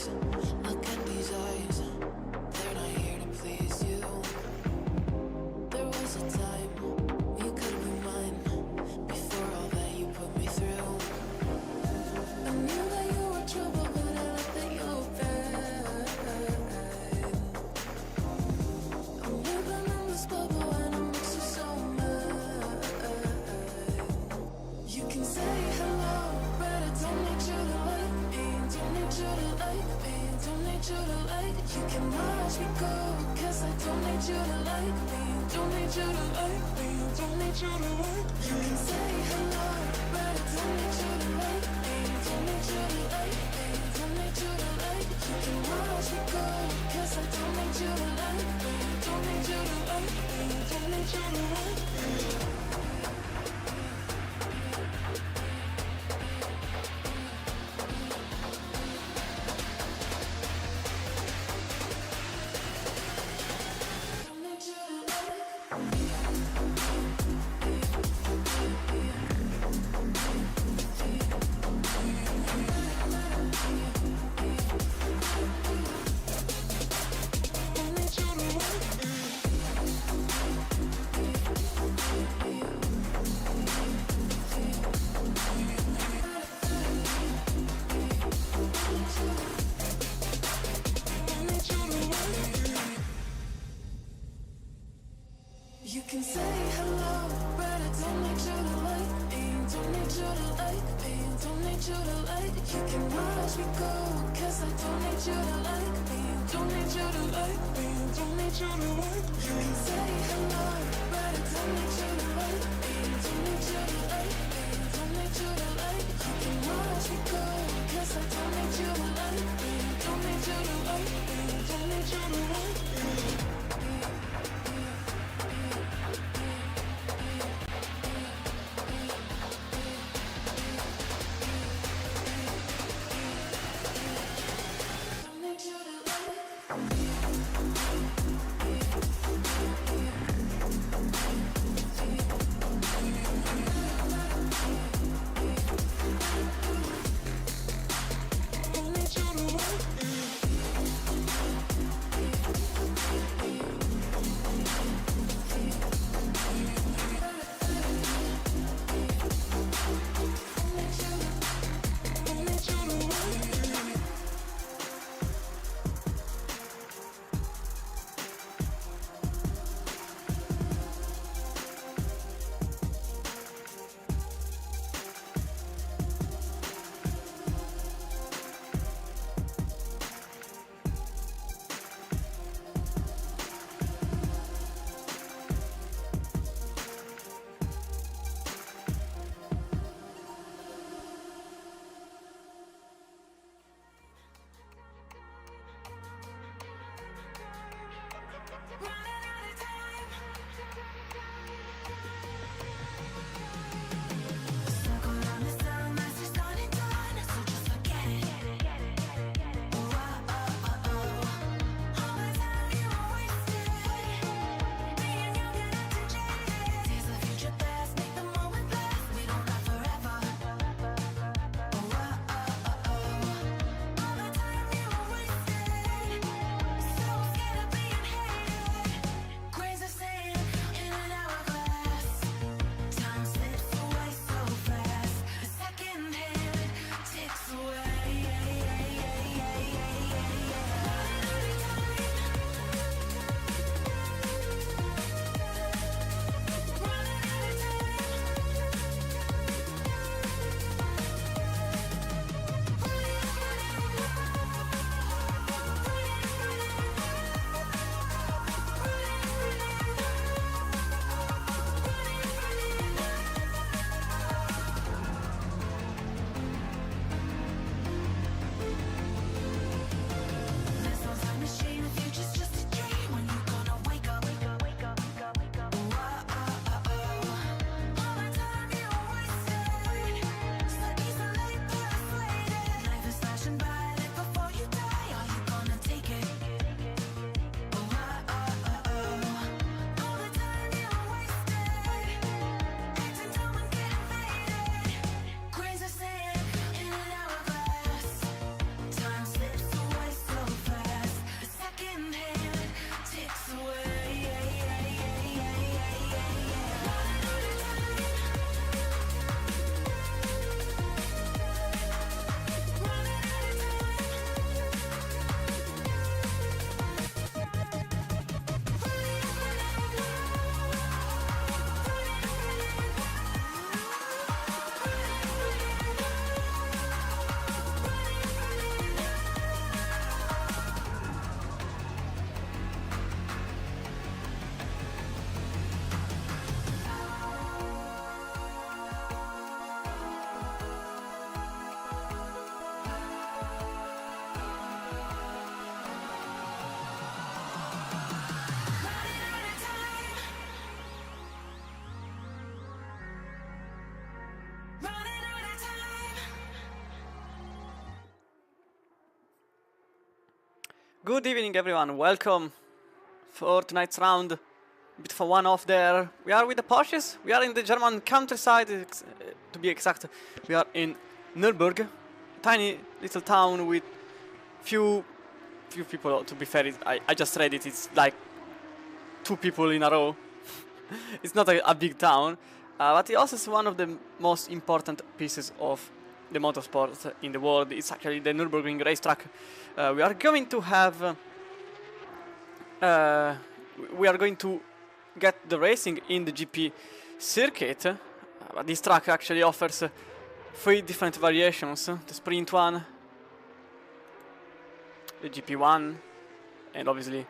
eyes. Look at these eyes. They're not here to please you. There was a time you could be mine. Before all that you put me through, I knew that you were trouble, but I like that you were bad. I'm living in this bubble and it makes you so mad. You can say hello, but I don't need you to like me. Don't need you to like me. Don't need you to like. You can watch me go, 'cause I don't need you to like me. Don't need you to like me. Don't need you to like. You can say hello, but I don't need you to like me. Don't need you to like me. Don't need you to like. You can watch me go, 'cause I don't need you to like me. Don't need you to like me. Don't need you to like me. You can say hello, but I don't need you to like me. Don't need you to like me. Don't need you to like. You can watch me go, 'cause I don't need you to like me. Don't need you to like me. Don't need you to like. You can say hello, but I don't need you to like me. Don't need you to like me. Don't need you to like. You can watch me go, 'cause I don't need you to like me. Don't need you to like me. Don't need you to like me. Don't need you to Good evening everyone, welcome for tonight's round. A bit of a one-off there. We are with the Porsches, we are in the German countryside, to be exact. We are in Nürburgring, tiny little town with few people. To be fair, I just read it, it's like 2 people in a row. It's not a big town, but it also is one of the most important pieces of the motorsport in the world. It's actually the Nürburgring racetrack. We are going to have we are going to get the racing in the GP circuit, but this track actually offers 3 different variations: the sprint one, the GP one, and obviously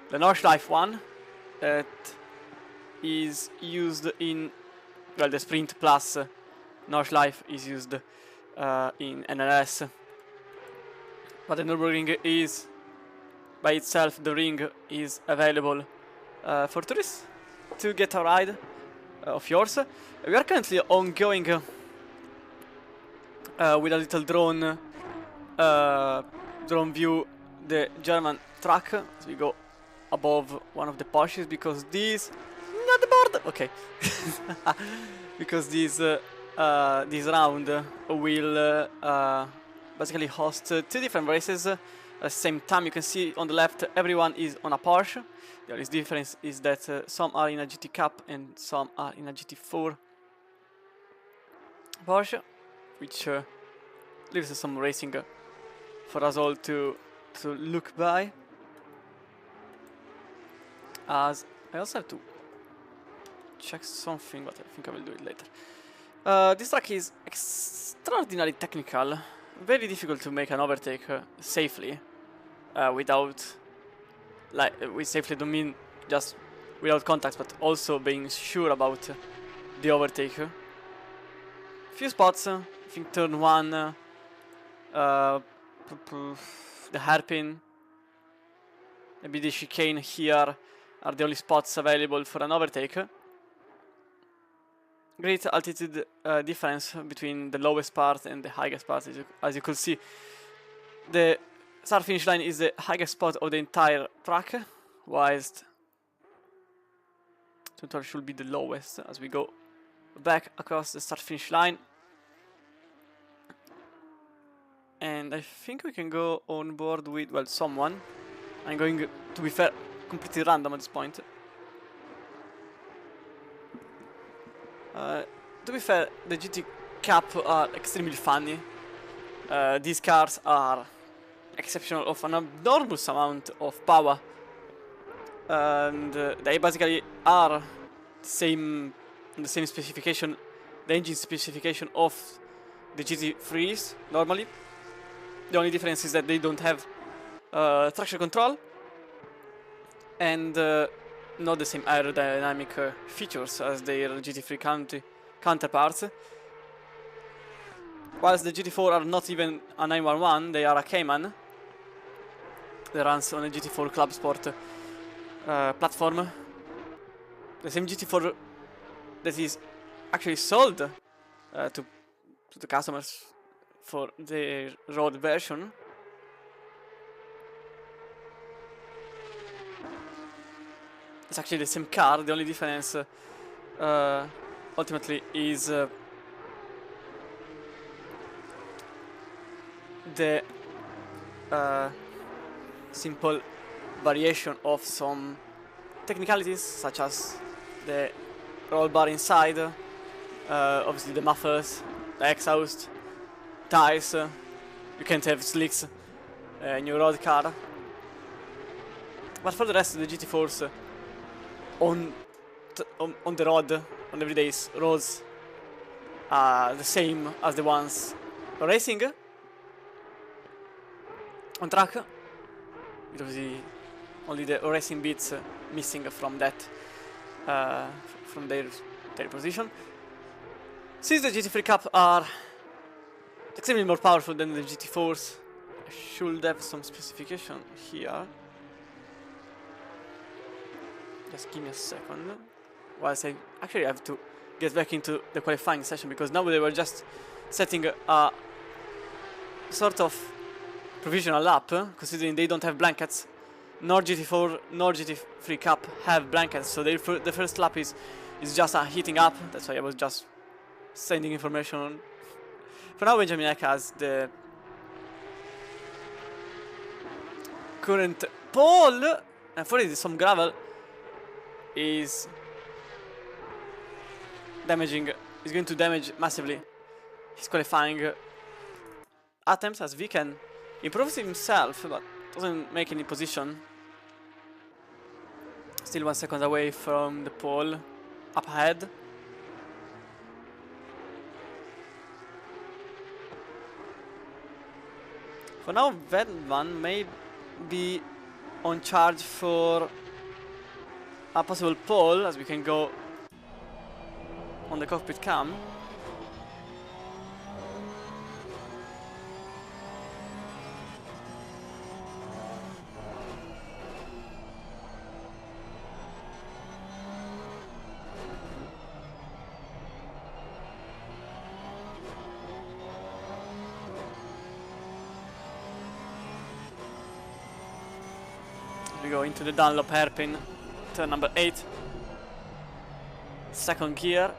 the Nordschleife one that is used in, well, the sprint plus Nordschleife is used in NLS. But the Nürburgring is by itself, the ring is available for tourists to get a ride of yours. We are currently ongoing with a little drone view the German track as we go above one of the Porsches, because these not the board. Okay, because this round will basically host 2 different races at the same time. You can see on the left everyone is on a Porsche. The only difference is that some are in a GT Cup and some are in a GT4 Porsche, which leaves some racing for us all to look by. As I also have to check something, but I think I will do it later. This track is extraordinarily technical, very difficult to make an overtake safely, without, like, with safely don't mean just without contacts, but also being sure about the overtake. Few spots, I think turn 1, the hairpin, maybe the chicane here are the only spots available for an overtake. Great altitude difference between the lowest part and the highest part. As you could see, the start finish line is the highest spot of the entire track, whilst total should be the lowest as we go back across the start finish line. And I think we can go on board with, well, someone. I'm going, to be fair, completely random at this point. To be fair, the GT Cup are extremely funny. These cars are exceptional, of an enormous amount of power, and they basically are the same specification, the engine specification of the GT3s normally. The only difference is that they don't have traction control and not the same aerodynamic features as their GT3 counterparts. Whilst the GT4 are not even a 911, they are a Cayman that runs on a GT4 Club Sport platform. The same GT4 that is actually sold to the customers for the road version. It's actually the same car, the only difference ultimately is the simple variation of some technicalities, such as the roll bar inside, obviously the mufflers, the exhaust, tires. You can't have slicks in your road car. But for the rest, the GT4s on the road, on everyday roads, are the same as the ones racing on track, with obviously only the racing bits missing from that, from their position. Since the GT3 Cup are extremely more powerful than the GT4s, I should have some specification here. Just give me a second. Whilst I actually have to get back into the qualifying session, because now they were just setting a sort of provisional lap, considering they don't have blankets. Nor GT4 nor GT3 Cup have blankets, so the first lap is just heating up. That's why I was just sending information. For now, Benjamin Eck has the current pole, and for it, some gravel is going to damage massively his qualifying attempts, as Viken improves himself, but doesn't make any position. Still 1 second away from the pole, up ahead. For now, Vedman may be on charge for a possible pole, as we can go on the cockpit cam. We go into the Dunlop hairpin, turn number 8. Second gear.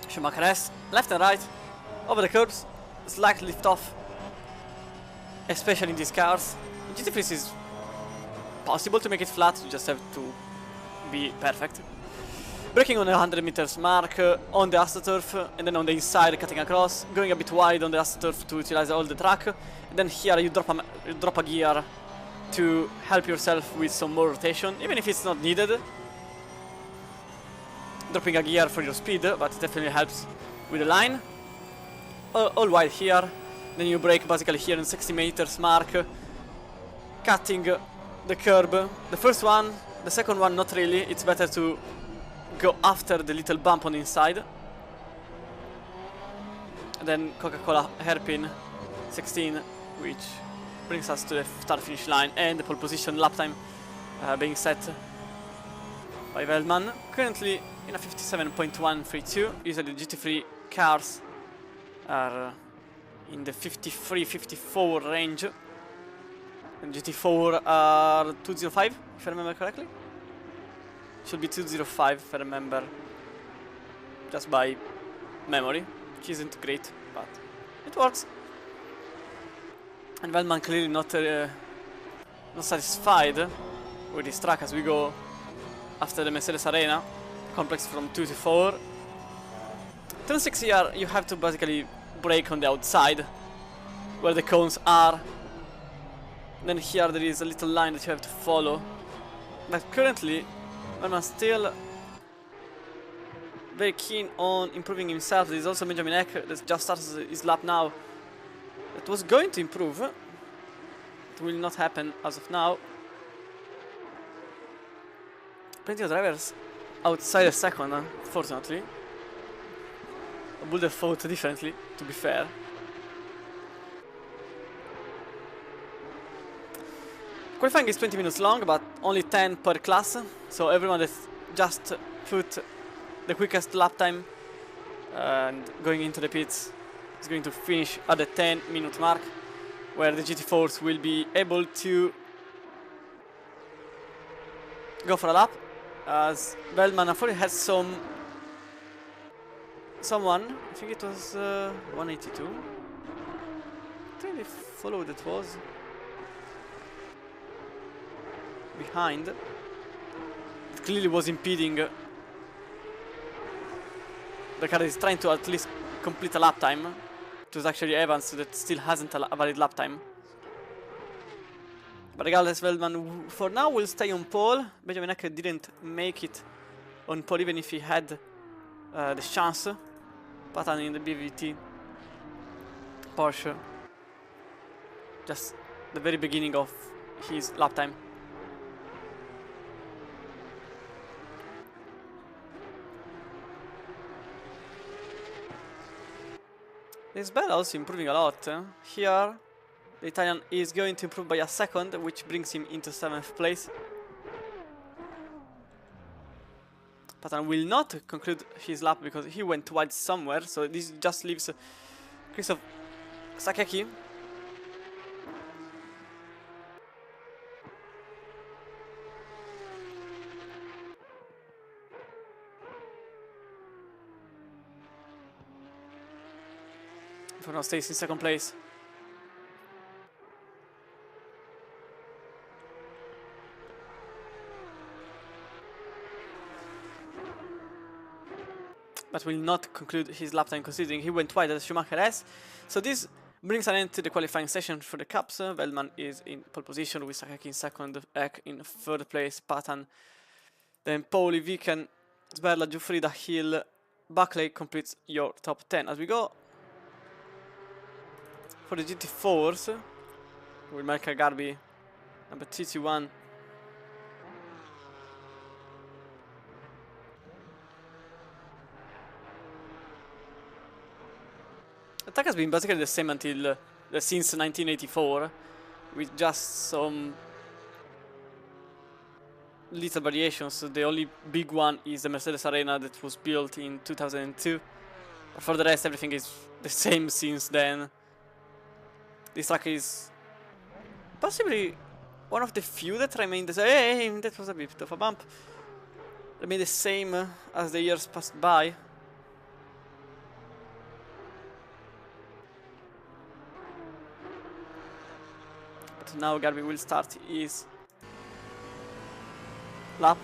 Schumacher S, left and right, over the curbs, slight lift off, especially in these cars. In GT3 is possible to make it flat, you just have to be perfect. Braking on the 100 meters mark on the AstroTurf, and then on the inside cutting across, going a bit wide on the AstroTurf to utilize all the track, and then here you drop a gear to help yourself with some more rotation, even if it's not needed. Dropping a gear for your speed, but it definitely helps with the line. All wide here, then you brake basically here in 60 meters mark, cutting the curb. The first one, the second one not really, it's better to go after the little bump on the inside. And then Coca-Cola hairpin 16, which brings us to the start finish line and the pole position lap time being set by Veldman. Currently in a 57.132, usually the GT3 cars are in the 53-54 range, and GT4 are 205 if I remember correctly. Should be 205 if I remember, just by memory, which isn't great, but it works. And Veldman clearly not satisfied with this track as we go after the Mercedes Arena complex from 2 to 4. Turn 6 here, you have to basically brake on the outside where the cones are. Then here there is a little line that you have to follow. But currently, Veldman still very keen on improving himself. There is also Benjamin Eck that just started his lap now. That was going to improve. It will not happen as of now. Plenty of drivers outside the second, fortunately. I would have thought differently, to be fair. Qualifying is 20 minutes long, but only 10 per class, so everyone that just put the quickest lap time and going into the pits is going to finish at the 10-minute mark, where the GT4s will be able to go for a lap, as Veldman unfortunately has someone, I think it was 182. I think they followed it was behind. It clearly was impeding the car that is trying to at least complete a lap time. It was actually Evans that still hasn't a valid lap time. But regardless, Veldman for now will stay on pole. Benjamin Eck didn't make it on pole even if he had the chance. Pattern in the BVT Porsche. Just the very beginning of his lap time. This bell also improving a lot. Here, the Italian is going to improve by a second, which brings him into 7th place. Patan will not conclude his lap because he went wide somewhere, so this just leaves Christoph Sakeki. For now stays in second place. But will not conclude his lap time considering he went wide as Schumacher has. So this brings an end to the qualifying session for the Cups. Veldman is in pole position with Sakaki in second, Ek in third place, Patan, then Pauli, Viken, Sberla, Giuffrida, Hill, Buckley completes your top 10. As we go for the GT4s, with Michael Garbi, number 31. Attack has been basically the same until since 1984, with just some little variations. The only big one is the Mercedes Arena that was built in 2002. But for the rest, everything is the same since then. This track is possibly one of the few that remained the same. Hey, that was a bit of a bump. Remained the same as the years passed by. Now Garbi will start his lap.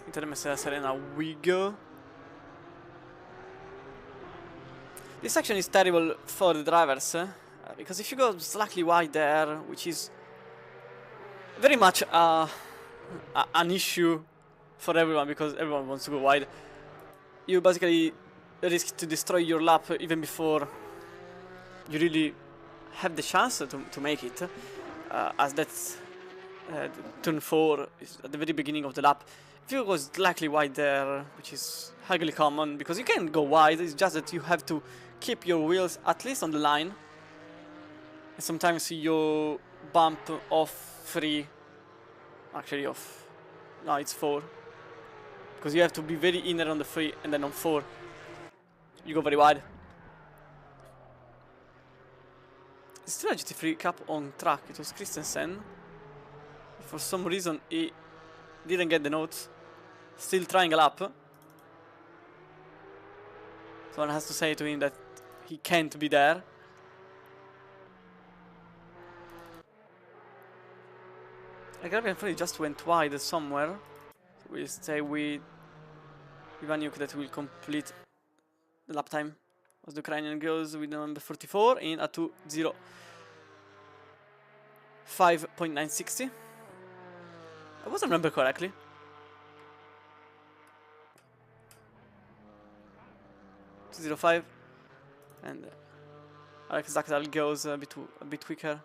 Into the Mercedes Arena we go. This section is terrible for the drivers, because if you go slightly wide there, which is very much an issue for everyone because everyone wants to go wide, you basically risk to destroy your lap even before you really have the chance to make it, as that's turn 4 is at the very beginning of the lap. If you go slightly wide there, which is highly common, because you can go wide, it's just that you have to keep your wheels at least on the line. And sometimes you bump off 3, actually off, no, it's 4. Because you have to be very inner on the 3 and then on 4, you go very wide. It's still a GT3 Cup on track, it was Christensen. For some reason he didn't get the notes. Still trying a lap. Someone has to say to him that he can't be there. Agrabian Freddy just went wide somewhere. So we'll stay with Ivanyuk that will complete the lap time. As the Ukrainian goes with the number 44 in a 2:05.960. I wasn't remember correctly. 2:05, and Alex Zakdal goes a bit quicker.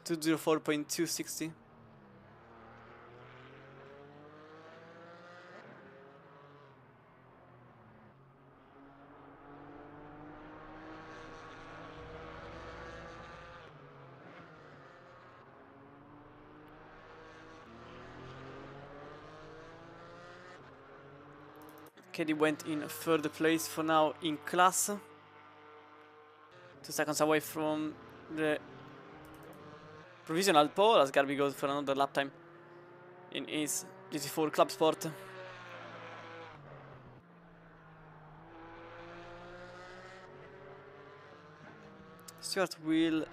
2:04.260. Kedi went in third place for now in class. 2 seconds away from the provisional pole as Garbi goes for another lap time in his GT4 Club Sport. Stewart will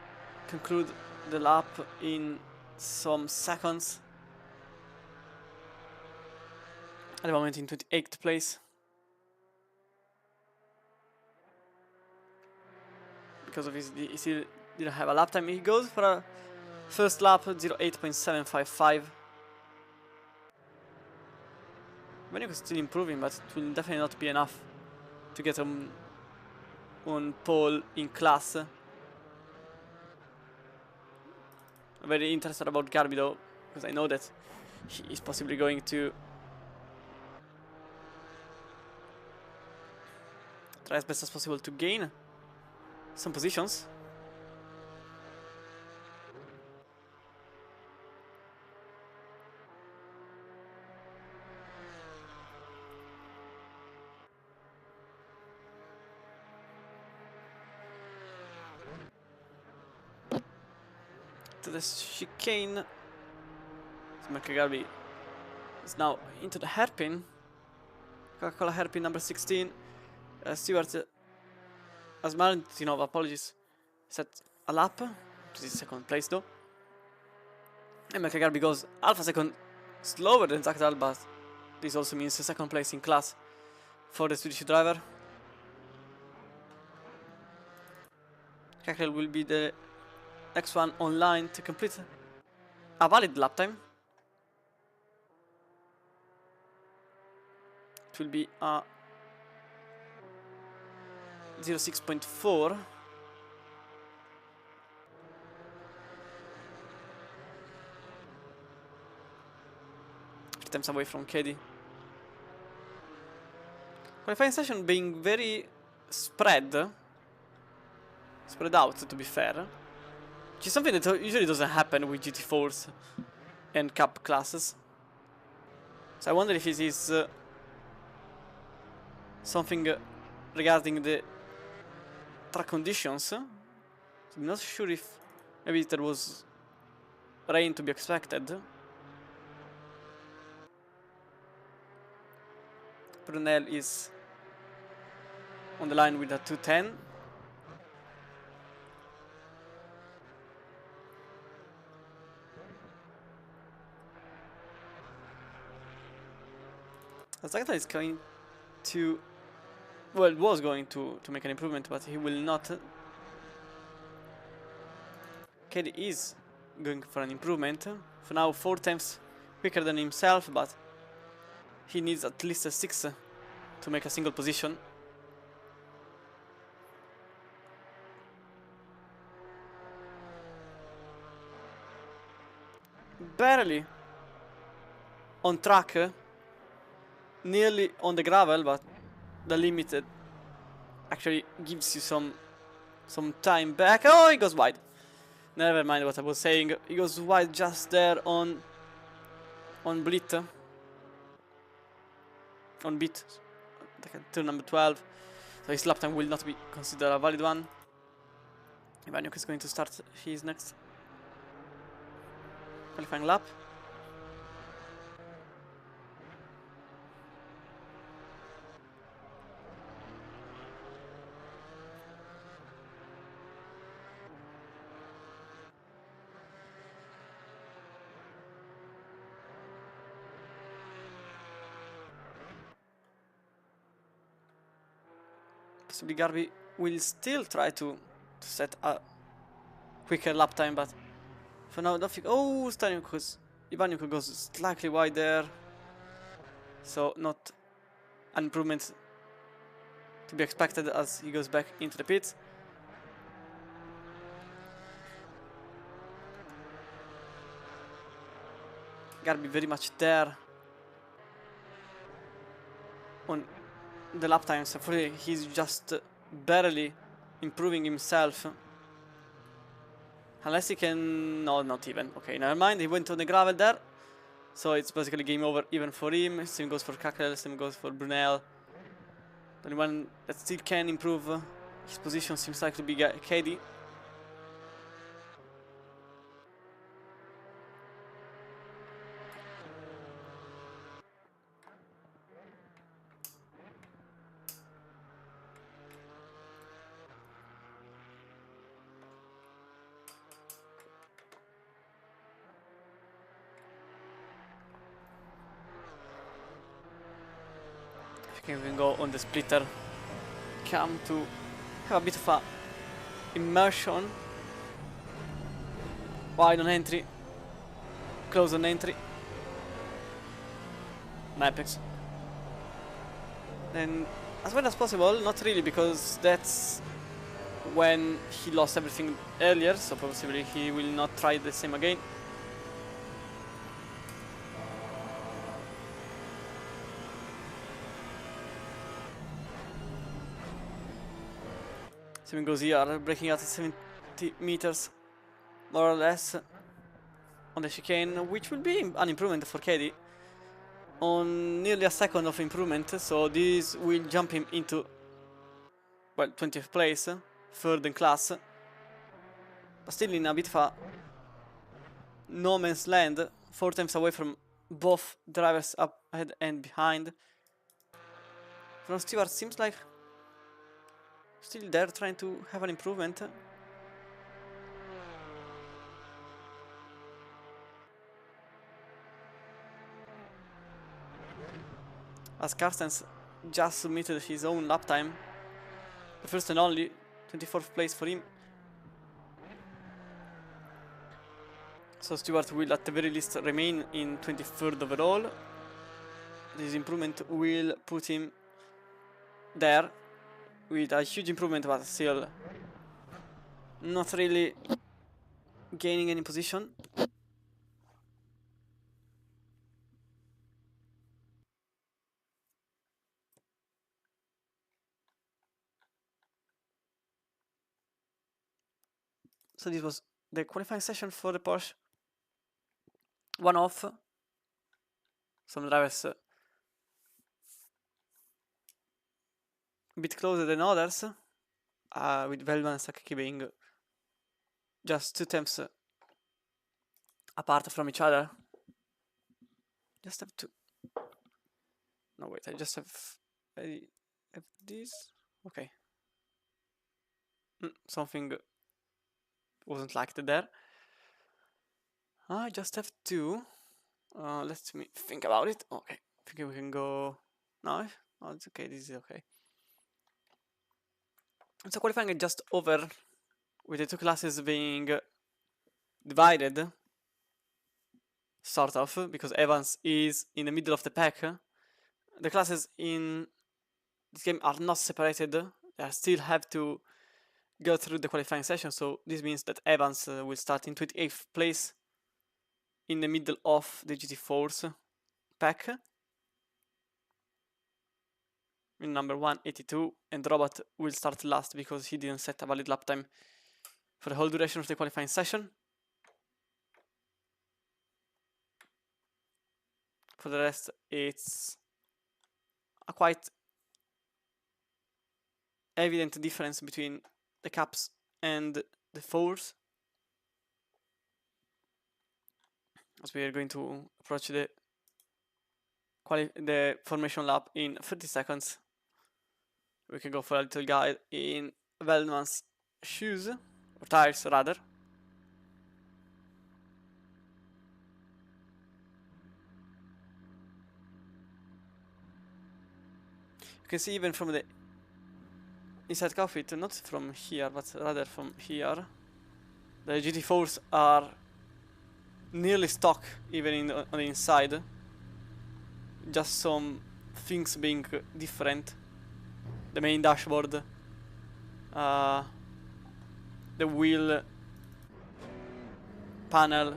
conclude the lap in some seconds. At the moment in 28th place. Because of his, he still didn't have a lap time. He goes for a first lap 08.755. Vaniuk is still improving, but it will definitely not be enough to get on pole in class. I'm very interested about Garby though, because I know that he is possibly going to try as best as possible to gain some positions. To the chicane. So Garby is now into the hairpin. Coca-Cola hairpin number 16. Stewart Asmarintinov, apologies, set a lap. This is second place though. And Garby goes half a second slower than Zach Dahl, but this also means a second place in class for the Swedish driver. Kakrel will be the next one online to complete a valid lap time. It will be a 06.4. Attempts away from Keddy. Qualifying session being very spread out, to be fair, which is something that usually doesn't happen with GT4s and Cup classes. So I wonder if it is something regarding the track conditions. I'm not sure if maybe there was rain to be expected. Brunel is on the line with a 210. Zagata is going to, well, was going to make an improvement, but he will not. Keddy is going for an improvement. For now, 4 times quicker than himself, but he needs at least a 6 to make a single position. Barely on track, nearly on the gravel, but the limited actually gives you some time back. Oh, he goes wide. Never mind what I was saying. He goes wide just there on Blit. On bit. Turn number 12. So his lap time will not be considered a valid one. Ivaniuk is going to start his next qualifying lap. Possibly Garby will still try to set a quicker lap time, but for now, nothing. Oh, Ivaniuk goes slightly wide there, so not an improvement to be expected as he goes back into the pits. Garby very much there on the lap times. So he's just barely improving himself. Unless he can... no, not even. Okay, never mind. He went on the gravel there. So it's basically game over even for him. Same goes for Kakrel, same goes for Brunel. The only one that still can improve his position seems like to be Keddy. We can go on the splitter, come to have a bit of a immersion. Wide on entry, close on entry. Mapex And as well as possible, not really, because that's when he lost everything earlier, so possibly he will not try the same again. Same goes here, breaking out at 70 meters, more or less, on the chicane, which will be an improvement for Katie. On nearly a second of improvement, so this will jump him into, well, 20th place, third in class, but still in a bit of a no man's land, 4 times away from both drivers up ahead and behind. From Stewart seems like still there, trying to have an improvement. As Carstens just submitted his own lap time, the first and only 24th place for him. So Stewart will at the very least remain in 23rd overall. This improvement will put him there with a huge improvement, but still not really gaining any position. So this was the qualifying session for the Porsche. One off. Some drivers a bit closer than others, with Velman and Sakaki being just 2 tenths apart from each other. Just have to... No, wait, I just I have this. Okay. Something wasn't liked there. I just have to... let me think about it. Okay, I think we can go... No, it's okay, this is okay. So qualifying is just over, with the 2 classes being divided, sort of, because Evans is in the middle of the pack. The classes in this game are not separated, they still have to go through the qualifying session, so this means that Evans will start in 28th place in the middle of the GT4's pack, in number 182, and Robot will start last because he didn't set a valid lap time for the whole duration of the qualifying session. For the rest, it's a quite evident difference between the caps and the fours, as we are going to approach the formation lap in 30 seconds. We can go for a little guide in Veldman's shoes, or tires rather. You can see even from the inside cockpit, not from here, but rather from here, the GT4s are nearly stock even on the inside. Just some things being different. The main dashboard, the wheel panel,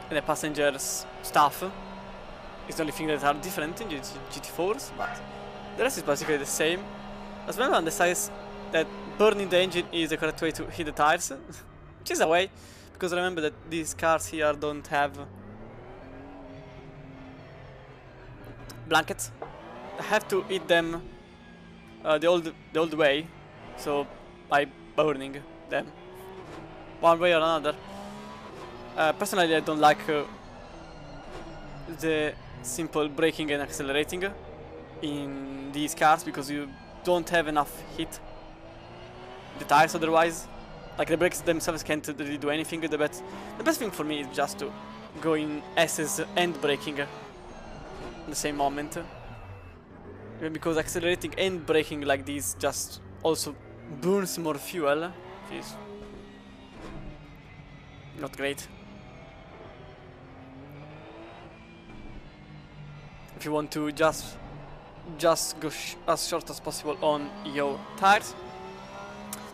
and the passengers' stuff is the only thing that are different in GT4s, but the rest is basically the same. As well as decides that burning the engine is the correct way to hit the tires, which is a way, because remember that these cars here don't have blankets. I have to hit them the old way, so by burning them one way or another. Personally, I don't like the simple braking and accelerating in these cars, because you don't have enough hit the tires otherwise. Like, the brakes themselves can't really do anything. The best thing for me is just to go in S's and braking in the same moment, because accelerating and braking like this just also burns more fuel, which is not great. if you want to just go as short as possible on your tires.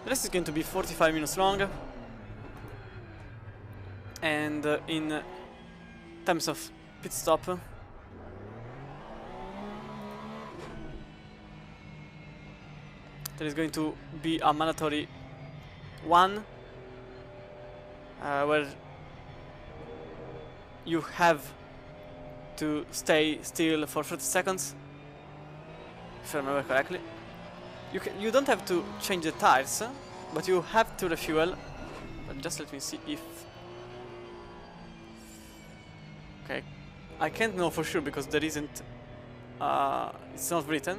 The rest is going to be 45 minutes long, and in terms of pit stop, there is going to be a mandatory one where you have to stay still for 30 seconds, if I remember correctly. You don't have to change the tires, but you have to refuel. But just let me see if... Okay, I can't know for sure because there isn't... it's not written.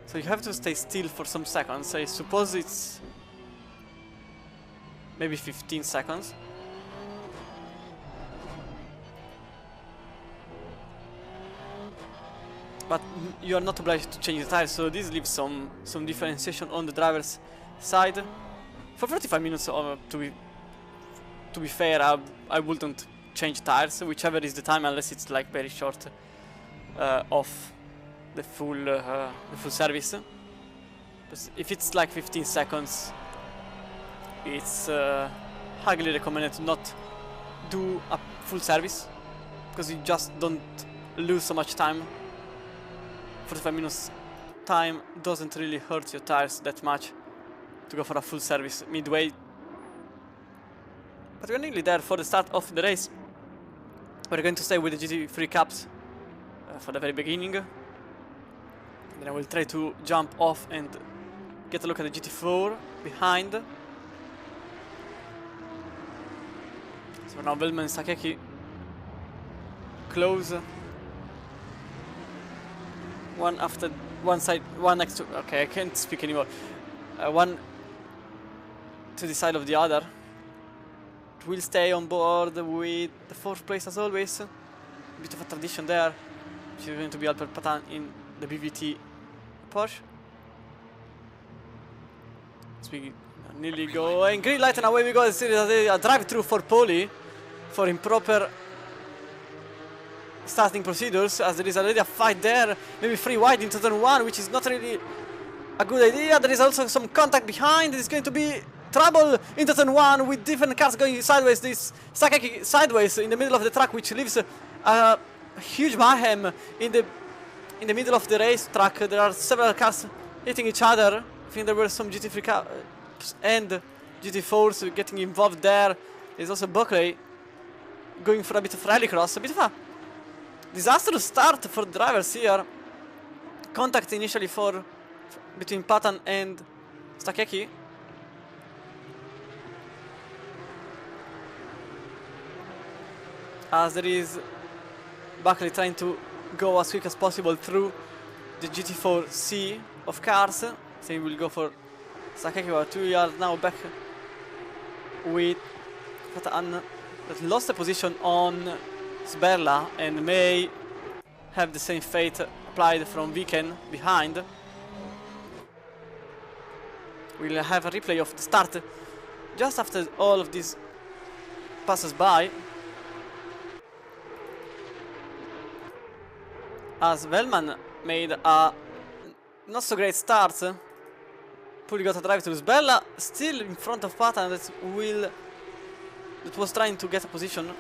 So you have to stay still for some seconds. I suppose it's... maybe 15 seconds. But you are not obliged to change the tires, so this leaves some differentiation on the driver's side. For 45 minutes, to be fair, I wouldn't change tires, whichever is the time, unless it's like very short of the full service. But if it's like 15 seconds, it's highly recommended to not do a full service, because you just don't lose so much time. 45 minutes time doesn't really hurt your tires that much to go for a full service midway. But we're nearly there for the start of the race. We're going to stay with the GT3 caps for the very beginning. Then I will try to jump off and get a look at the GT4 behind. So now Velman and Sakeki close. One after one side, one next to... Okay, I can't speak anymore. One to the side of the other. We'll stay on board with the 4th place as always. A bit of a tradition there. Which is going to be Alper Patan in the BVT Porsche. As we are nearly going. Green light and away we go. A drive-through for Poli for improper starting procedures, as there is already a fight there. Maybe 3 wide into turn 1, which is not really a good idea. There is also some contact behind. It's going to be trouble into turn 1 with different cars going sideways. This Sakeki sideways in the middle of the track, which leaves a huge mayhem in the middle of the race track. There are several cars hitting each other. I think there were some GT3 cars and GT4s getting involved there. There's also Buckley going for a bit of rallycross, a bit of a disastrous start for drivers here. Contact initially between Patan and Sakeki. As there is Buckley trying to go as quick as possible through the GT4C of cars. So he will go for Sakeki, but 2 yards now back with Patan, that lost the position on Sberla and may have the same fate applied from Viken behind. We'll have a replay of the start just after all of this passes by. As Velman made a not so great start. Puli got a drive to Sberla, still in front of Patan that was trying to get a position.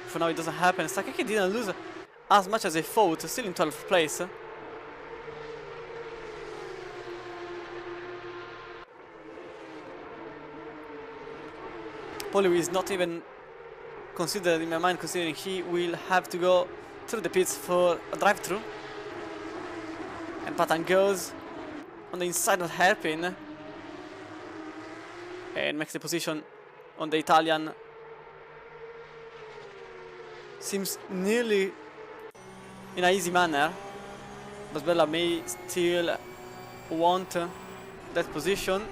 For now it doesn't happen. Sakeki didn't lose as much as he thought, still in 12th place. Poli is not even considered in my mind, considering he will have to go through the pits for a drive-through. And Patan goes on the inside of hairpin and makes the position on the Italian. Seems nearly in an easy manner, but Bella may still want that position.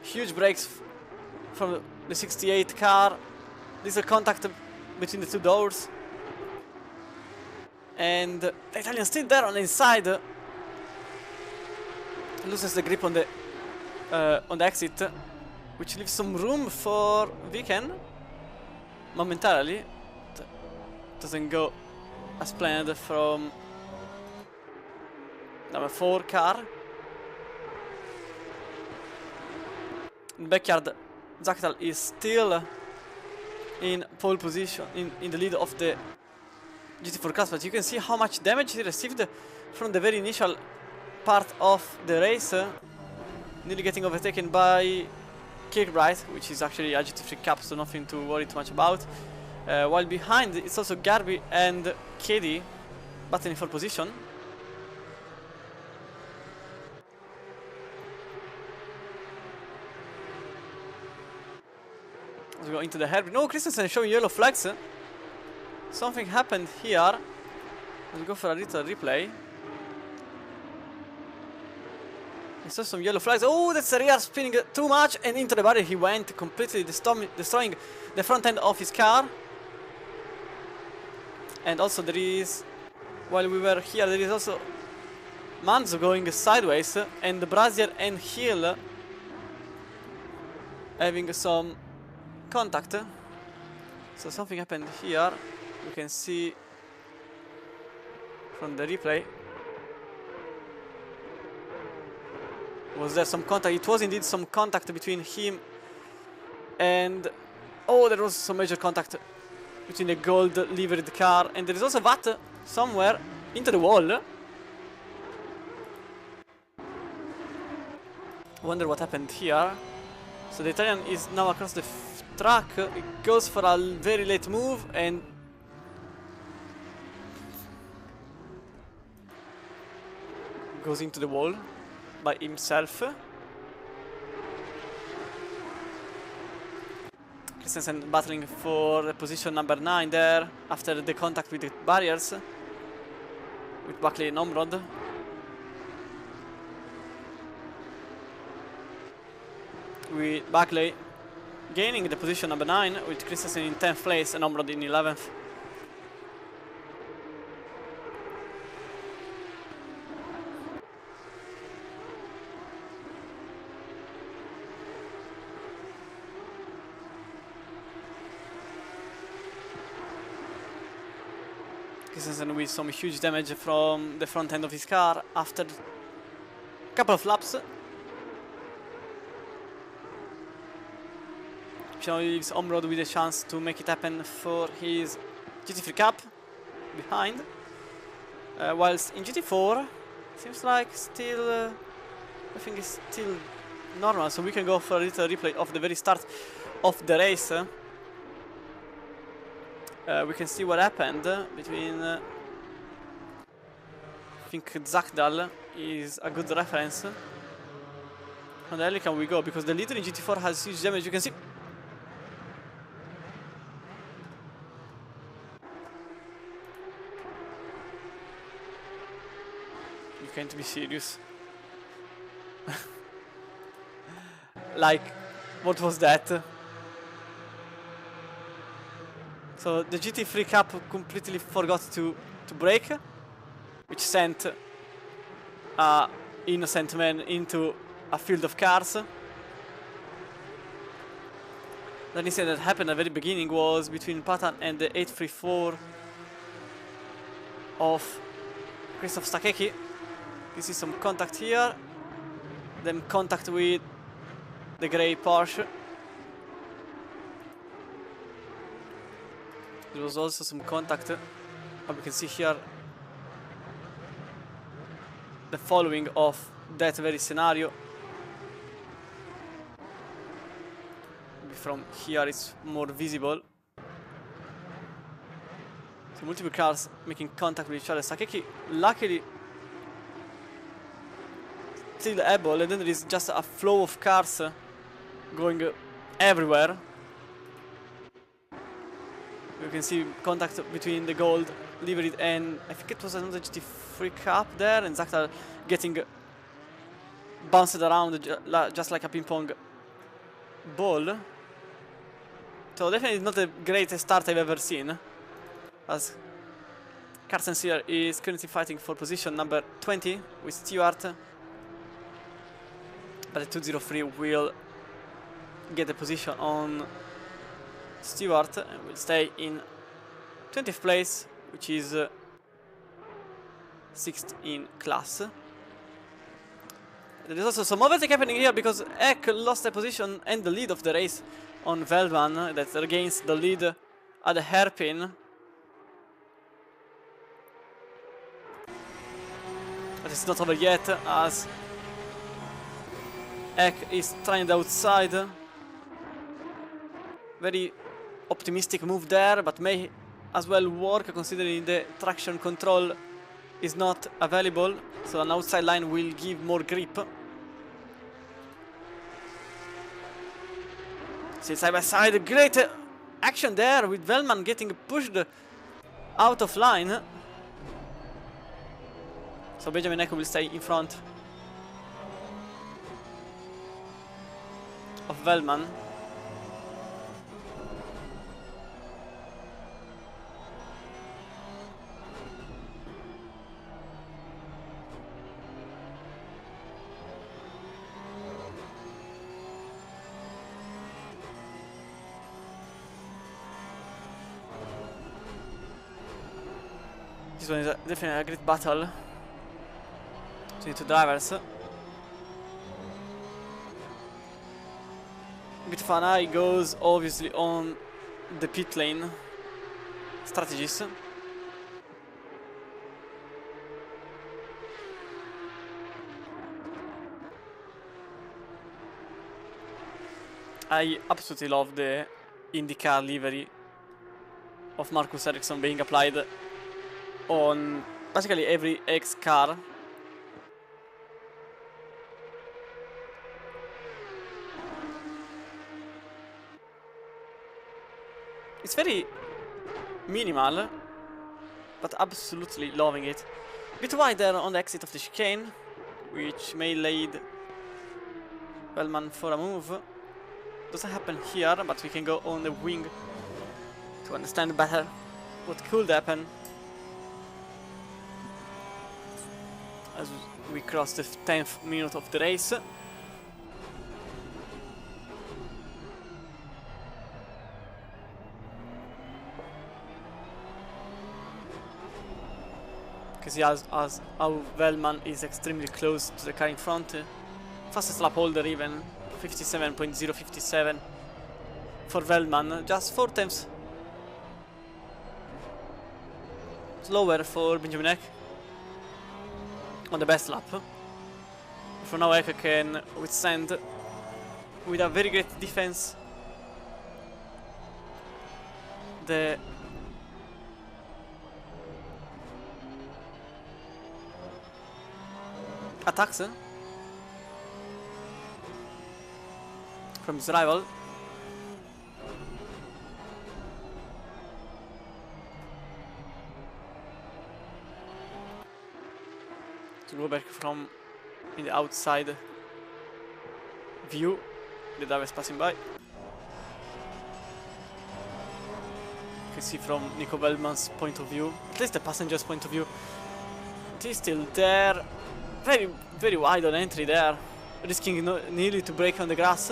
Huge brakes from the 68 car. There's a contact between the two doors, and the Italian still there on the inside. Loses the grip on the exit, which leaves some room for Viken. momentarily. Doesn't go as planned from number 4 car. In the backyard, Zaktal is still in pole position, in the lead of the GT4 class, but you can see how much damage he received from the very initial part of the race, nearly getting overtaken by Kirkbride, which is actually a GT3 Cup, so nothing to worry too much about. While behind, it's also Garby and Katie battling for position. Let's go into the hairpin. No, Christensen showing yellow flags. Something happened here. Let's go for a little replay. I saw some yellow flags. Oh, that's a rear spinning too much, and into the barrier he went, completely destroying the front end of his car. And also there is, while we were here, there is also Manzo going sideways, and Brazier and Hill having some contact. So something happened here. You can see from the replay. Was there some contact? It was indeed some contact between him and... Oh, there was some major contact between the gold livered car, and there is also that somewhere into the wall. Wonder what happened here. So the Italian is now across the track. It goes for a very late move and goes into the wall by himself. Christensen battling for the position number 9 there after the contact with the barriers with Buckley and Omrod. With Buckley gaining the position number 9 with Christensen in 10th place and Omrod in 11th. Christensen with some huge damage from the front end of his car after a couple of laps. Which now leaves Omrod with a chance to make it happen for his GT3 Cup behind. Whilst in GT4, seems like still, everything is still normal, so we can go for a little replay of the very start of the race. We can see what happened between... I think Zakdal is a good reference. How the hell can we go? Because the leader in GT4 has huge damage, you can see. You can't be serious. Like, what was that? So the GT3 Cup completely forgot to brake, which sent an innocent man into a field of cars. The incident that happened at the very beginning was between Patan and the 834 of Christoph Stakecki. You see some contact here, then contact with the grey Porsche. There was also some contact, we can see here the following of that very scenario. Maybe from here it's more visible. So multiple cars making contact with each other. Stakecki luckily still able, and then there is just a flow of cars going everywhere. You can see contact between the gold livered and I think it was another GT3 Cup there, and Zakta getting bounced around just like a ping pong ball. So definitely not the greatest start I've ever seen, as Carsten Sear is currently fighting for position number 20 with Stewart, but the 203 will get the position on Stewart will stay in 20th place, which is 6th in class. There is also some overtake happening here because Eck lost the position and the lead of the race on Velman, that regains the lead at the hairpin. But it's not over yet, as Eck is trying the outside. Very optimistic move there, but may as well work considering the traction control is not available, so an outside line will give more grip. See, side by side, great action there with Velman getting pushed out of line. So Benjamin Eck will stay in front of Velman. This one is definitely a great battle between the two drivers. A bit of an eye goes obviously on the pit lane strategies. I absolutely love the IndyCar livery of Marcus Ericsson being applied on basically every X car. It's very minimal, but absolutely loving it. A bit wider on the exit of the chicane, which may lead Velman for a move. Doesn't happen here, but we can go on the wing to understand better what could happen as we cross the 10th minute of the race. Because how Velman is extremely close to the car in front. Fastest lap holder even, 57.057 for Velman, just 4 tenths slower for Benjamin Eck on the best lap. For now Eck can withstand with a very great defense the attacks from his rival. To go back from in the outside view, the driver is passing by. You can see from Nico Velman's point of view, at least the passenger's point of view, it is still there. Very, very wide on entry there, risking nearly to break on the grass.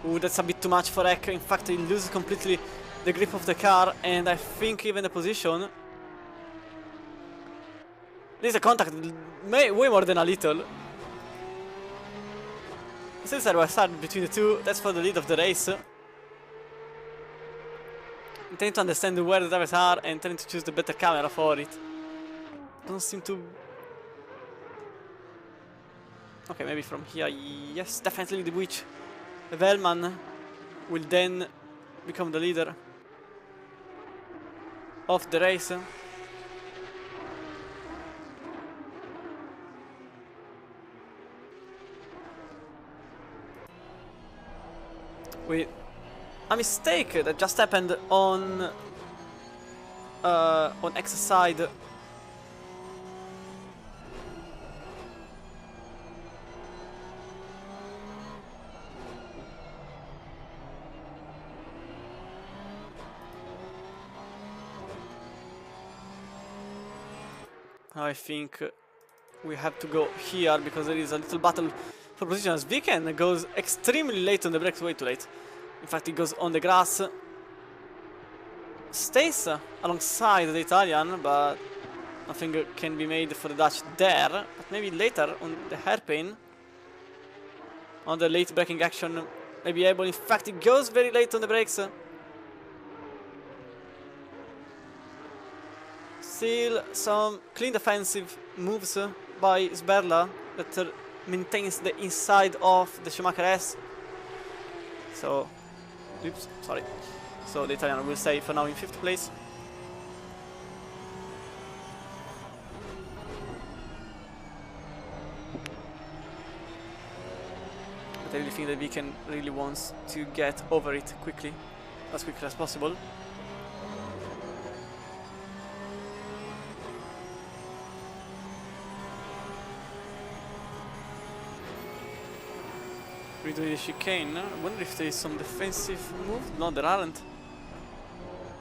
Ooh, that's a bit too much for Eck. In fact, he loses completely the grip of the car, and I think even the position. There's a contact, way more than a little. Still side by side between the two, that's for the lead of the race. I'm trying to understand where the drivers are and trying to choose the better camera for it. Don't seem to... Okay, maybe from here, yes, definitely the which Velman will then become the leader of the race. With a mistake that just happened on X side. I think we have to go here because there is a little battle for position as Viken goes extremely late on the brakes, way too late. In fact, he goes on the grass, stays alongside the Italian, but nothing can be made for the Dutch there. But maybe later on the hairpin, on the late braking action, maybe able. In fact, he goes very late on the brakes. Still some clean defensive moves by Sberla that maintains the inside of the Schumacher S. So, oops, sorry. So the Italian will stay for now in 5th place. But I really think that Viken really wants to get over it quickly as possible. Redoing the chicane. I wonder if there is some defensive move. No, there aren't.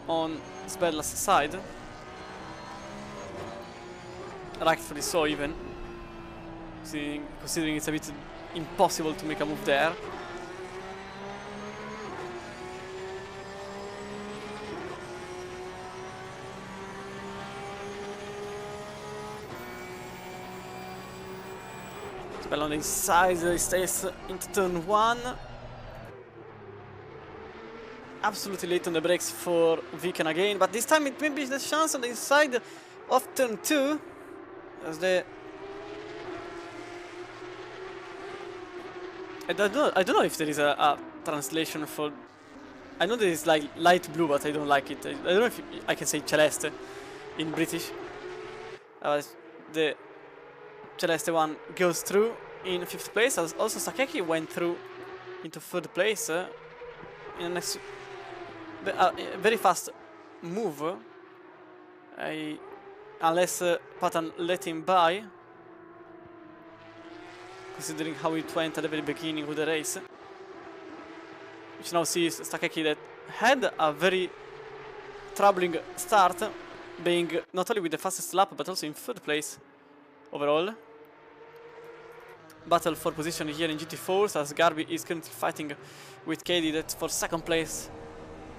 On Sberla's side. Rightfully so, even. Considering it's a bit impossible to make a move there. Sberla on the inside, he stays into turn 1. Absolutely late on the brakes for Viken again, but this time it may be the chance on the inside of turn 2 as the I don't know if there is a translation for. I know there is like light blue, but I don't like it. I don't know if I can say celeste in British. The celeste one goes through in 5th place. Also Sakeki went through into 3rd place in a next very fast move. Unless Patan let him by, considering how it went at the very beginning of the race. Which now sees Sakeki that had a very troubling start, being not only with the fastest lap but also in 3rd place overall. Battle for position here in GT4 as Garbi is currently fighting with KD that for 2nd place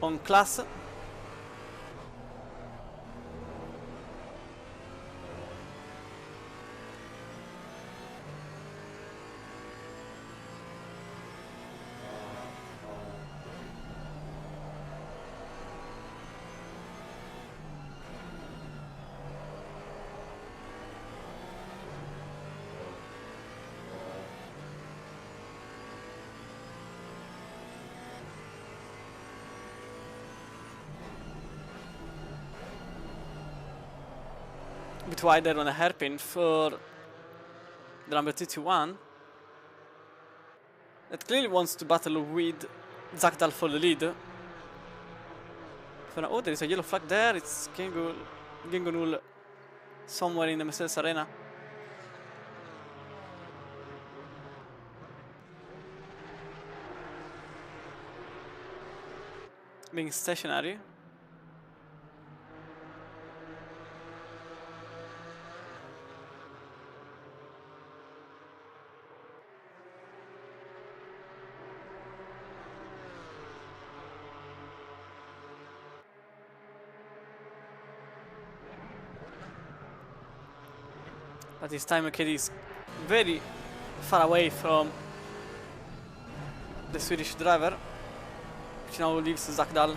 on class. A bit wider on a hairpin for the number 31 that clearly wants to battle with Zakdal for the lead. Oh, there is a yellow flag there. It's Gengonul somewhere in the Mercedes arena. Being stationary. But this time KD is very far away from the Swedish driver, which now leaves Zakdal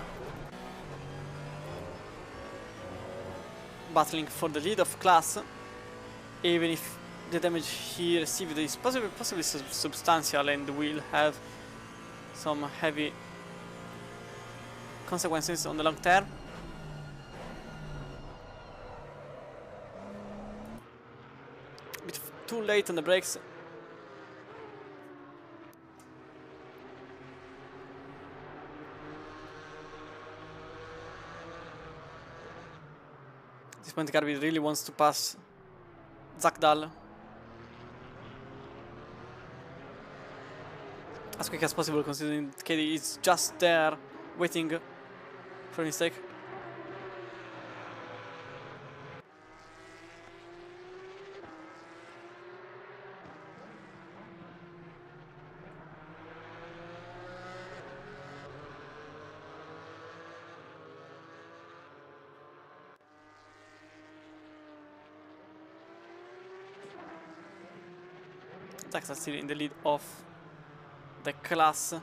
battling for the lead of class, even if the damage he received is possibly substantial and will have some heavy consequences on the long term. Too late on the brakes. At this point, Garbi really wants to pass Zakdal as quick as possible, considering KD is just there waiting for a mistake. Zaxxer still in the lead of the class.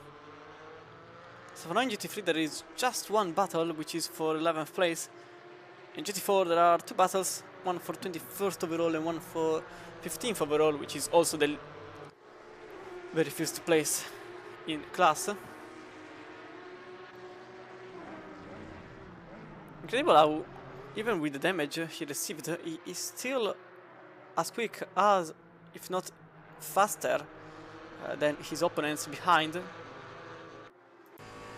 So for now in GT3 there is just one battle, which is for 11th place. In GT4 there are two battles, one for 21st overall and one for 15th overall, which is also the very first place in class. Incredible how, even with the damage he received, he is still as quick as, if not faster, than his opponents behind.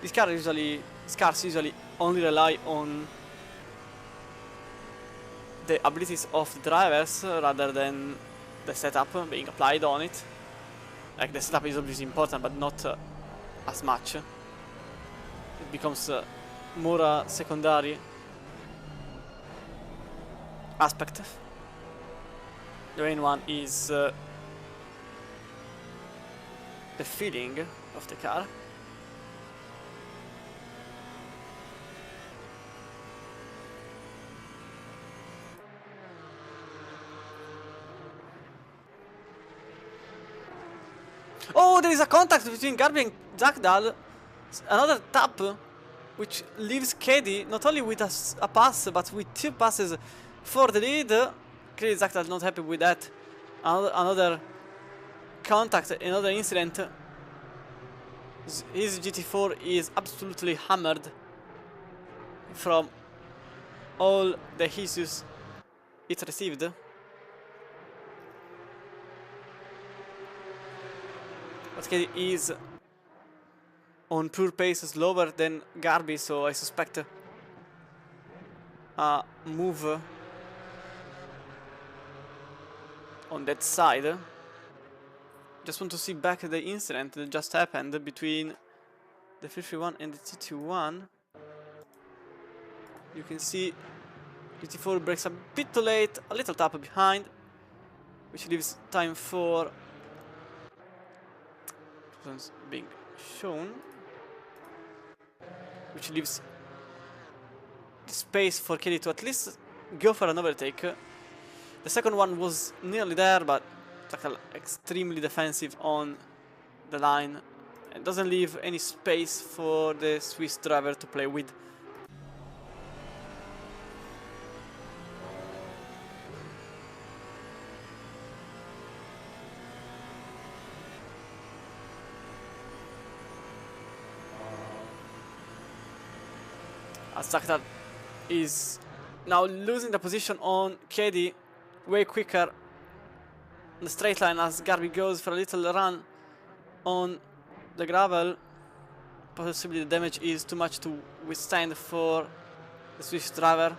These cars usually only rely on the abilities of the drivers rather than the setup being applied on it. Like, the setup is obviously important, but not as much. It becomes more a secondary aspect. The main one is the feeling of the car. Oh, there is a contact between Garby and Zakdal. Another tap, which leaves Kedi not only with a pass, but with two passes for the lead. Clearly Zakdal not happy with that. Another contact, another incident. His GT4 is absolutely hammered from all the issues it received. But Kedi is on pure pace slower than Garby, so I suspect a move on that side. Just want to see back the incident that just happened between the 331 and the T21. You can see GT4 brakes a bit too late, a little tap behind, which leaves time for being shown, which leaves space for Kelly to at least go for an overtake. The second one was nearly there, but extremely defensive on the line and doesn't leave any space for the Swiss driver to play with. As Zakdal is now losing the position on Kedi way quicker on the straight line as Garby goes for a little run on the gravel. Possibly the damage is too much to withstand for the Swiss driver.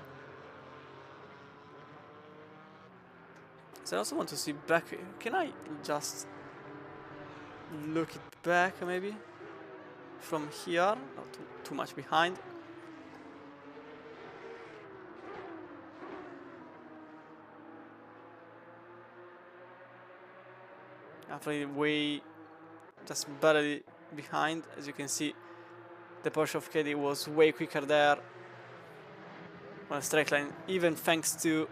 So I also want to see back. Can I just look it back maybe from here? Not too much behind. Actually way just barely behind. As you can see, the Porsche of Kedi was way quicker there on a straight line, even thanks to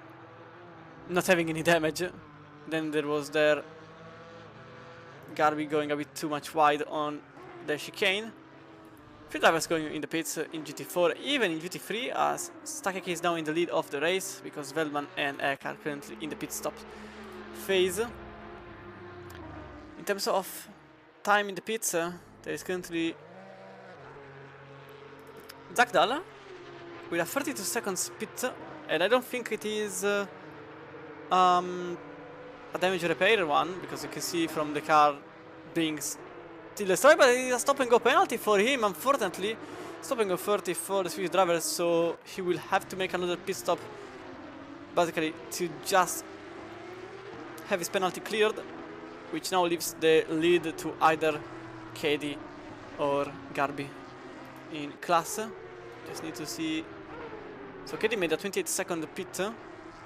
not having any damage. Then there was there Garby going a bit too much wide on the chicane. Three drivers going in the pits in GT4, even in GT3, as Stakaki is now in the lead of the race because Veldman and Eck are currently in the pit stop phase. In terms of time in the pits, there is currently Zakdal with a 32 seconds pit, and I don't think it is a damage repair one, because you can see from the car being still destroyed, but it is a stop and go penalty for him, unfortunately. Stop and go 30 for the Swedish driver, so he will have to make another pit stop basically to just have his penalty cleared, which now leaves the lead to either Kedi or Garby in class. Just need to see. So Kedi made a 28-second pit,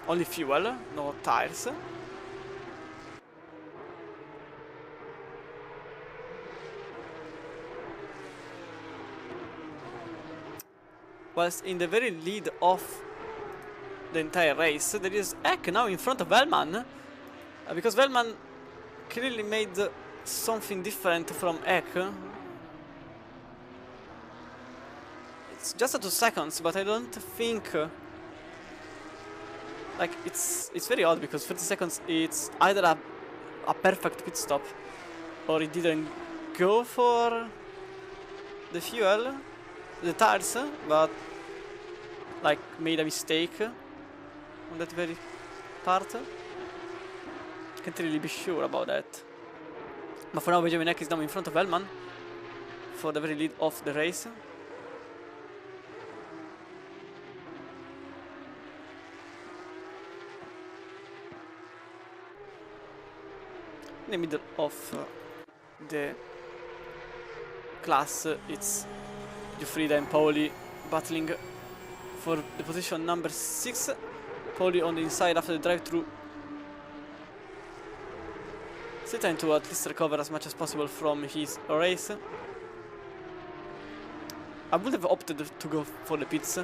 only fuel, no tires. Whilst in the very lead of the entire race, there is Eck now in front of Velman, because Velman clearly made something different from Ek. It's just a 2 seconds, but I don't think like it's very odd because 30 seconds it's either a perfect pit stop or it didn't go for the fuel, the tires, but like made a mistake on that very part. Can't really be sure about that. But for now Benjamin Eck is now in front of Hellman for the very lead of the race. In the middle of the class, it's Giuffrida and Pauli battling for the position number 6. Pauli on the inside after the drive-through. Still trying to at least recover as much as possible from his race. I would have opted to go for the pits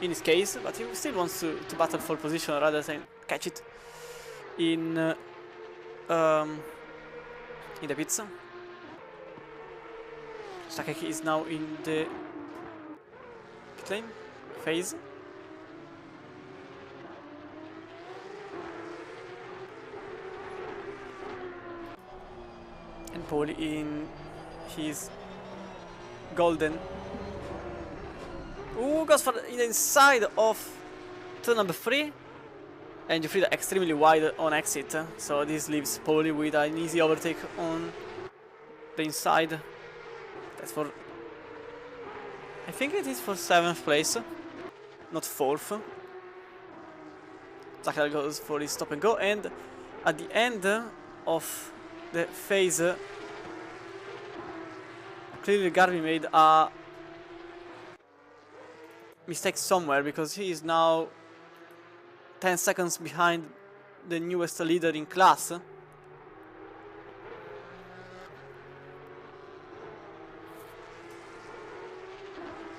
in his case, but he still wants to battle for position rather than catch it in the pits. Takeki is now in the pit lane phase. And Pauli in his golden. Ooh, goes for the inside of turn number 3. And Giuffrida extremely wide on exit, so this leaves Pauli with an easy overtake on the inside. That's for, I think it is for 7th place, not 4th. Zachar goes for his stop and go, and at the end of the phase, clearly Garbi made a mistake somewhere because he is now 10 seconds behind the newest leader in class.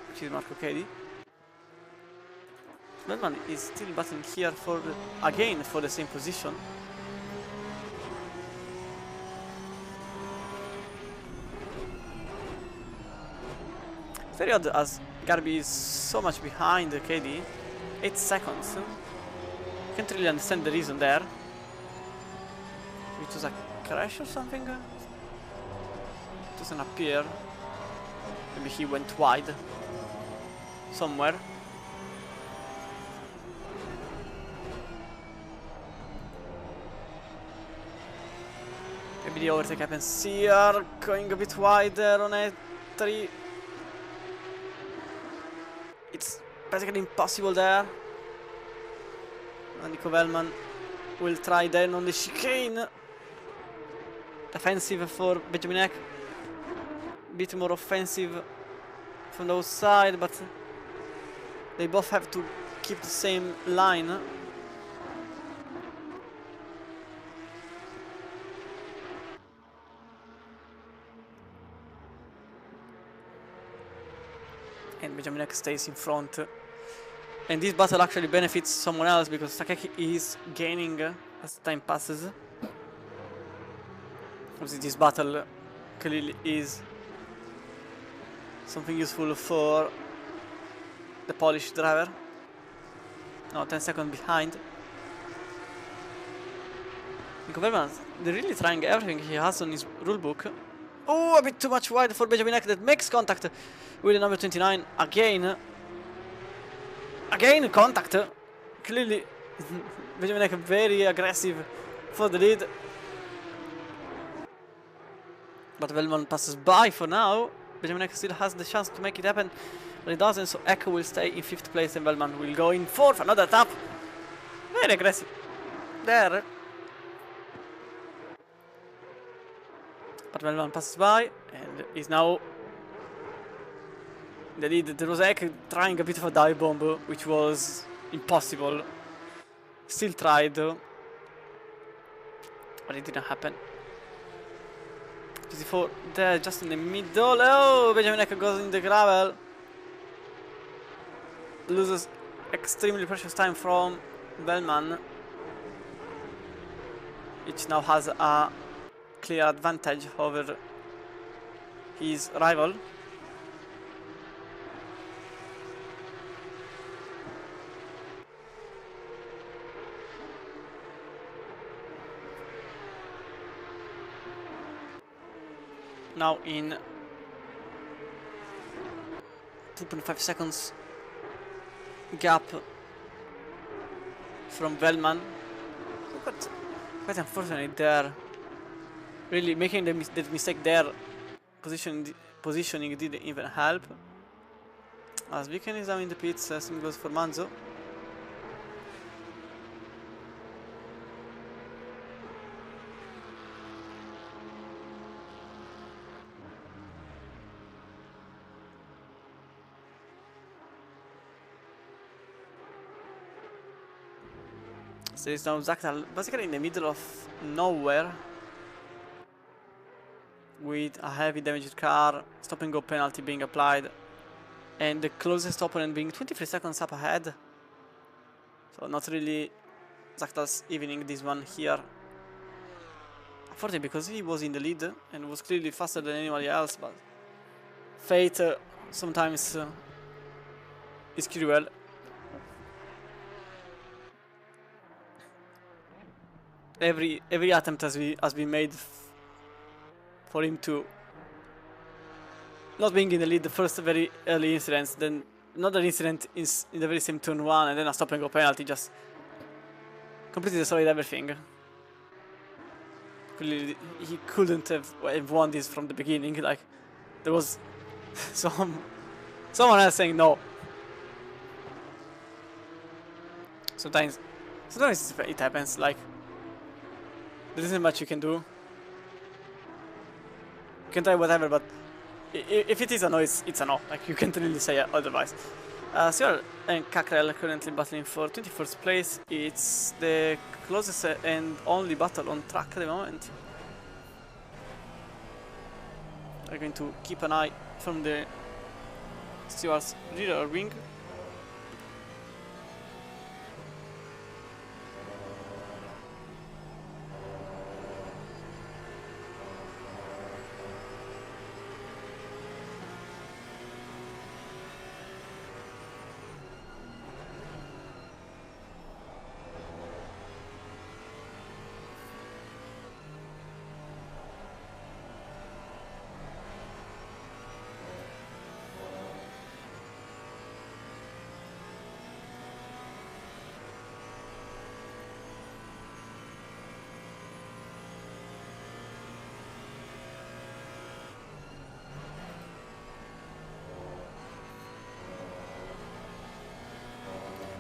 Which is Marco Cady. Bellman is still battling here for again for the same position. It's very odd as Garbi is so much behind Cady. 8 seconds. Can't really understand the reason there. It was a crash or something? It doesn't appear. Maybe he went wide somewhere. Maybe the overtake happens here, going a bit wider on A3. It's basically impossible there. And Nico Vellman will try then on the chicane. Defensive for Benjamin Eck. Bit more offensive from the outside, but they both have to keep the same line. And Benjamin Eck stays in front. And this battle actually benefits someone else because Takeki is gaining as time passes. Obviously this battle clearly is something useful for the Polish driver. Now 10 seconds behind. Nico Vellman, they're really trying everything he has on his rulebook. Oh, a bit too much wide for Benjamin Eck that makes contact with the number 29 again. Again contact. Clearly Benjamin Eck very aggressive for the lead. But Vellman passes by for now. Benjamin Eck still has the chance to make it happen, but he doesn't, so Eck will stay in 5th place and Vellman will go in 4th. Another tap. Very aggressive there. But Vellman passes by and is now in the lead. There was Eck trying a bit of a dive bomb, which was impossible. Still tried, but it didn't happen. 54 there, just in the middle. Oh, Benjamin Eck goes in the gravel. Loses extremely precious time from Vellman, which now has a clear advantage over his rival. Now in 2.5 seconds gap from Velman. Quite unfortunate there. Really making that mistake there. Positioning didn't even help. As Viken is now in the pits, same goes for Manzo. So it's now Zaktal basically in the middle of nowhere with a heavy damaged car, stop and go penalty being applied, and the closest opponent being 23 seconds up ahead. So not really Zaktal's evening this one here. Unfortunately, because he was in the lead and was clearly faster than anybody else, but fate sometimes is cruel. Every attempt has been made for him to not being in the lead. The first very early incidents, then another incident is in the very same turn one, and then a stop and go penalty just completely destroyed everything. Clearly, he couldn't have won this from the beginning. Like there was someone else saying no. Sometimes it happens. Like there isn't much you can do. You can try whatever, but if it is a no, it's a no. Like you can't really say otherwise. Sierra and Cackrell currently battling for 21st place. It's the closest and only battle on track at the moment. They're going to keep an eye from the Stewart's rear wing.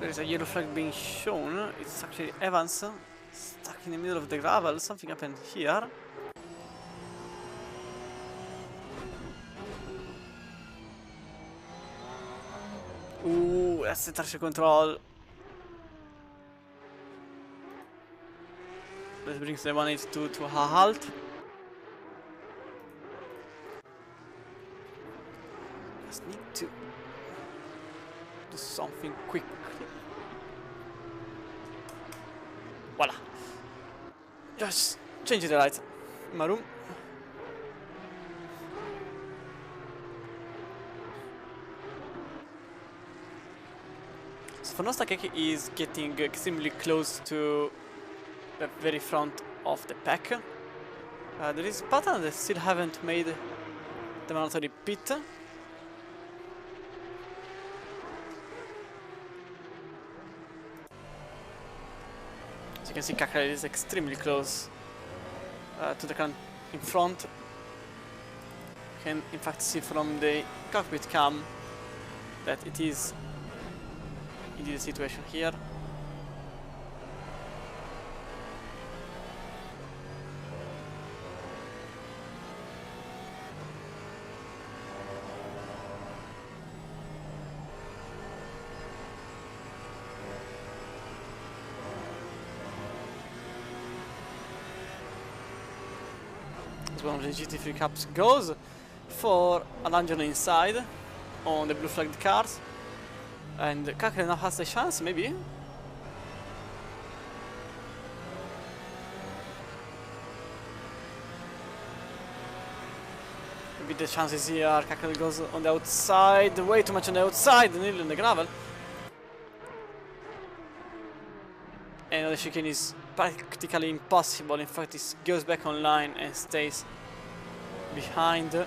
There is a yellow flag being shown. It's actually Evans stuck in the middle of the gravel. Something happened here. Ooh, that's the traction control. That brings the 182 to a halt. Just need to do something quickly. Voila. Just change the lights. Maroon. So Nostakeki is getting extremely close to the very front of the pack. There is a pattern that still haven't made the mandatory pit. As you can see, Kakra is extremely close to the car in front. You can in fact see from the cockpit cam that it is indeed the situation here. One of the GT3 Cups goes for an engine inside on the blue flagged cars, and Kakre now has a chance, maybe. the chances here. Cackrell goes on the outside, way too much on the outside, nearly in the gravel. And the chicane is practically impossible. In fact, it goes back online and stays behind,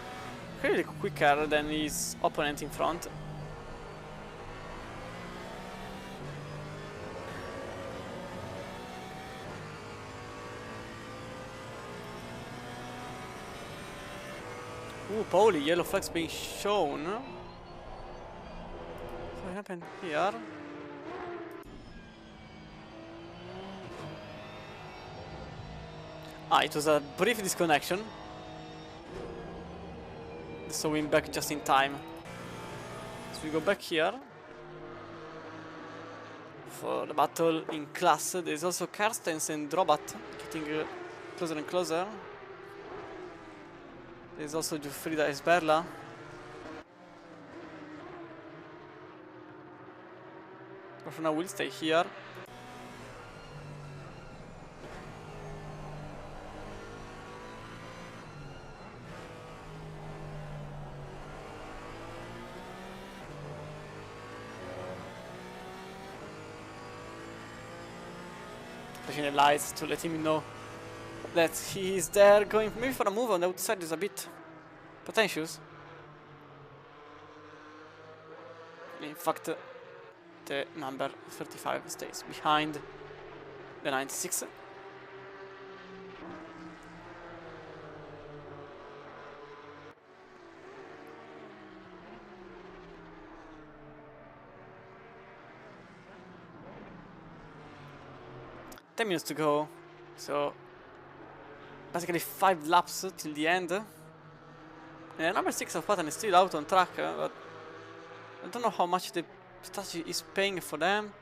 clearly quicker than his opponent in front. Ooh, Pauli, yellow flags being shown. What happened here? Ah, it was a brief disconnection. So we're back just in time. So we go back here for the battle in class. There's also Karstens and Drobat getting closer and closer. There's also Giuffrida Esberla. But for now we'll stay here. Flashing the lights to let him know that he is there, going maybe for a move on the outside is a bit pretentious. In fact, the number 35 stays behind the 96. Ten minutes to go, so basically 5 laps till the end. And number 6 of Patton is still out on track, but I don't know how much the strategy is paying for them.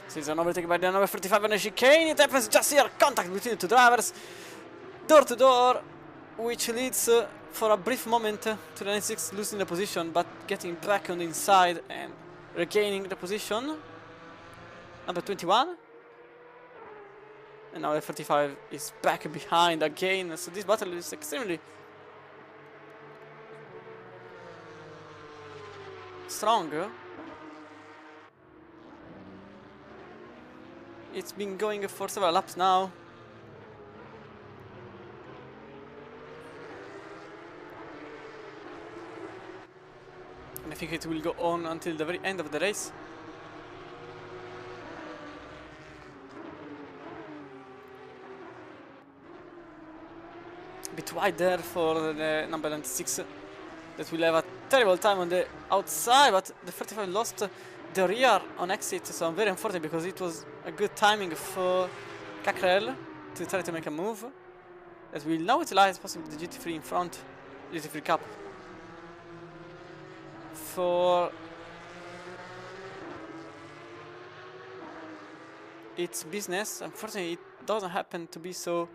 So it's an overtake by the number 35 on the chicane. It happens just here, contact between the two drivers, door to door, which leads for a brief moment to the 96 losing the position, but getting back on the inside and regaining the position. Number 21. And now the 35 is back behind again, so this battle is extremely strong. It's been going for several laps now. And I think it will go on until the very end of the race. A bit wide there for the number 96. That will have a terrible time on the outside, but the 35 lost the rear on exit, so I'm very unfortunate because it was a good timing for Cackrell to try to make a move. That will now utilize possibly the GT3 in front, GT3 Cup, for its business. Unfortunately, it doesn't happen to be so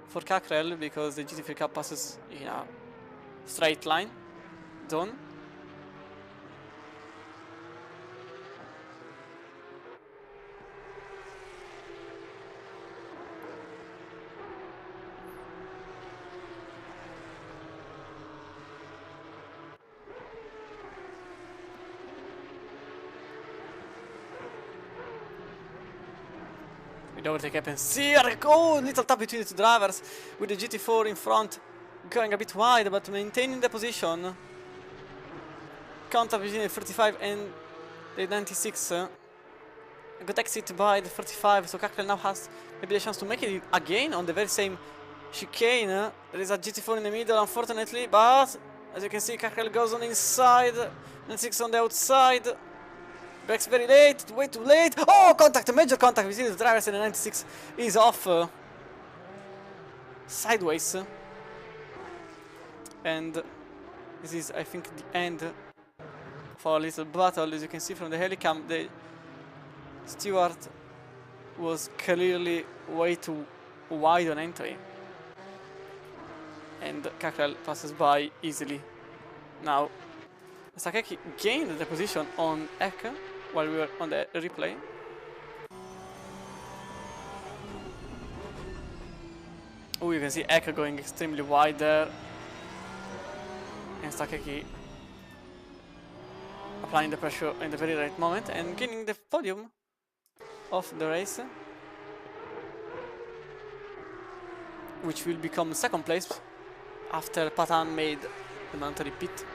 for Cackrell because the GT3 Cup passes in a straight line zone. The overtake happens here. Oh, little tap between the two drivers with the GT4 in front, going a bit wide but maintaining the position. Contact between the 35 and the 96. A good exit by the 35, so Cackrell now has maybe a chance to make it again on the very same chicane. There is a GT4 in the middle, unfortunately, but as you can see, Cackrell goes on the inside, 96 on the outside. Brakes very late, way too late. Oh, contact, major contact between the drivers, and the 96 is off sideways. And this is, I think, the end of our little battle. As you can see from the helicam, the steward was clearly way too wide on entry. And Cackrell passes by easily. Now, Sakaki gained the position on Ek while we were on the replay. You can see Eka going extremely wide there. And Sakeki applying the pressure in the very right moment and gaining the podium of the race, which will become second place after Patan made the mandatory pit.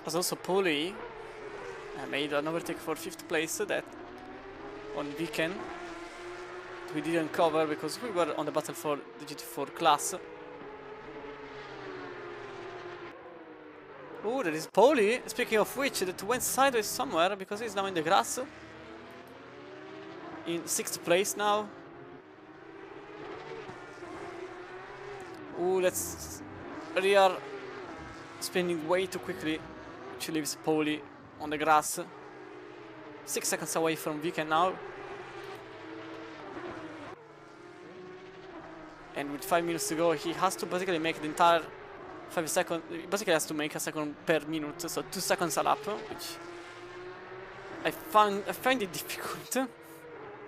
As also Poli made an overtake for 5th place that on weekend we didn't cover because we were on the battle for the GT4 class. Oh, there is Poli, speaking of which, that went sideways somewhere because he's now in the grass. In 6th place now. Oh, that's rear spinning way too quickly. Which leaves Poli on the grass. 6 seconds away from Weekend now. And with 5 minutes to go, he has to basically make the entire 5 seconds. He basically has to make a second per minute, so 2 seconds a lap, which I find it difficult,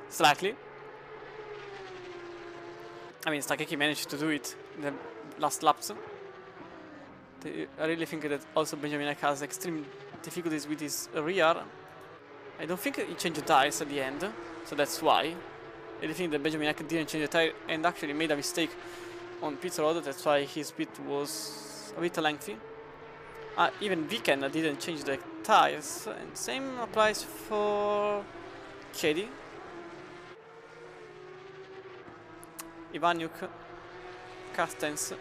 slightly. I mean, Sakeki managed to do it in the last laps. I really think that also Benjamin Eck has extreme difficulties with his rear. I don't think he changed the tires at the end, so that's why. I really think that Benjamin Eck didn't change the tire and actually made a mistake on pit road, that's why his pit was a bit lengthy. Even Weekend didn't change the tires, and same applies for Kedi, Ivanyuk, Carstens,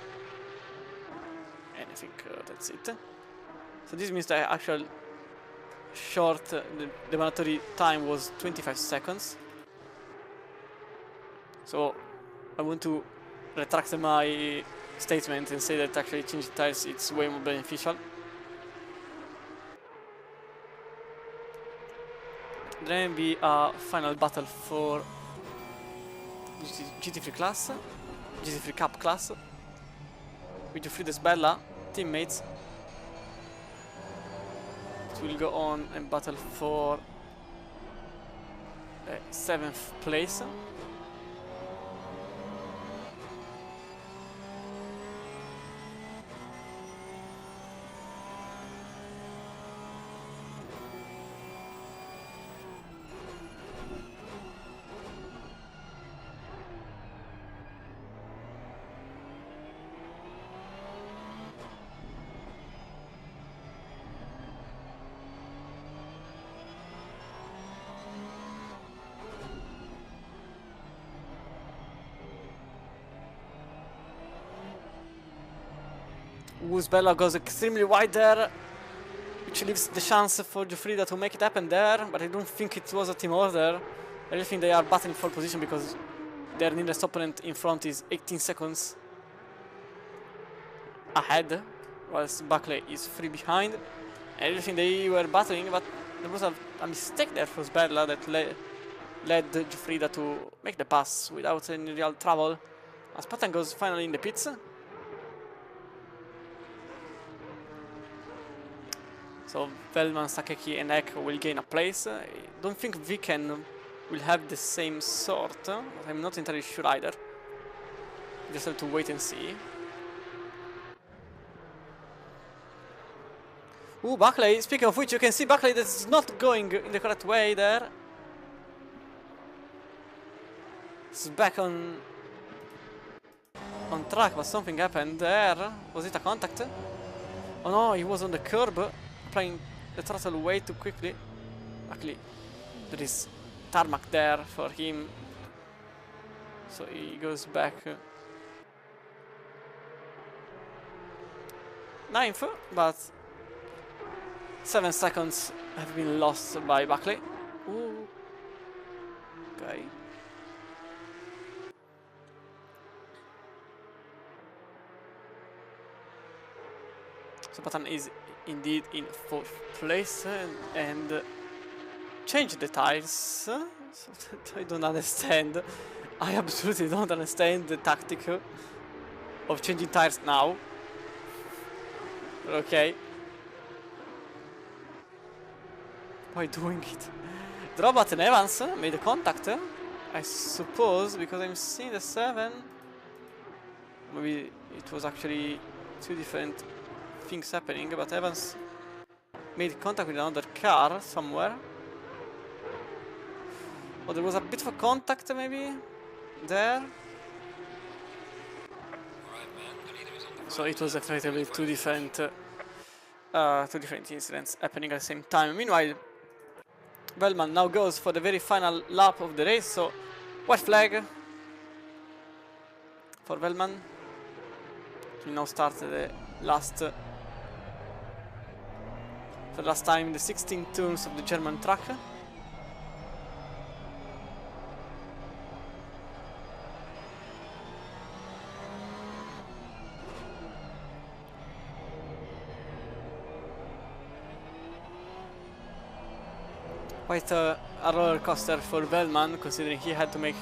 and I think that's it. So this means the actual short, the mandatory time was 25 seconds. So I want to retract my statement and say that actually changing tires it's way more beneficial. Then will be a final battle for GT3 class, GT3 Cup class, with Frides Bella teammates. It will go on and battle for 7th place. Bella goes extremely wide there, which leaves the chance for Giuffrida to make it happen there, but I don't think it was a team order. I really think they are battling for position because their nearest opponent in front is 18 seconds ahead, whilst Buckley is 3 behind. I really think they were battling, but there was a mistake there for Bella that led Giuffrida to make the pass without any real trouble. As Patton goes finally in the pits. So Velman, Sakeki and Eck will gain a place. I don't think Viken will have the same sort, but I'm not entirely sure either. Just have to wait and see. Ooh, Buckley, speaking of which, you can see Buckley that's not going in the correct way there. It's back on track, but something happened there. Was it a contact? Oh no, he was on the curb, applying the throttle way too quickly. Luckily, there is tarmac there for him, so he goes back ninth, but 7 seconds have been lost by Buckley. Ooh. Okay. So Patan is indeed in 4th place and change the tires. So I don't understand. I absolutely don't understand the tactic of changing tires now. Okay. Why doing it? Drobat and Evans made a contact, I suppose, because I'm seeing the 7. Maybe it was actually 2 different things happening, but Evans made contact with another car somewhere. Oh, there was a bit of a contact maybe there. So it was effectively two different incidents happening at the same time. Meanwhile, Bellman now goes for the very final lap of the race, so white flag for Bellman. He now starts the last for the last time the 16 turns of the German track. Quite a roller coaster for Bellman, considering he had to make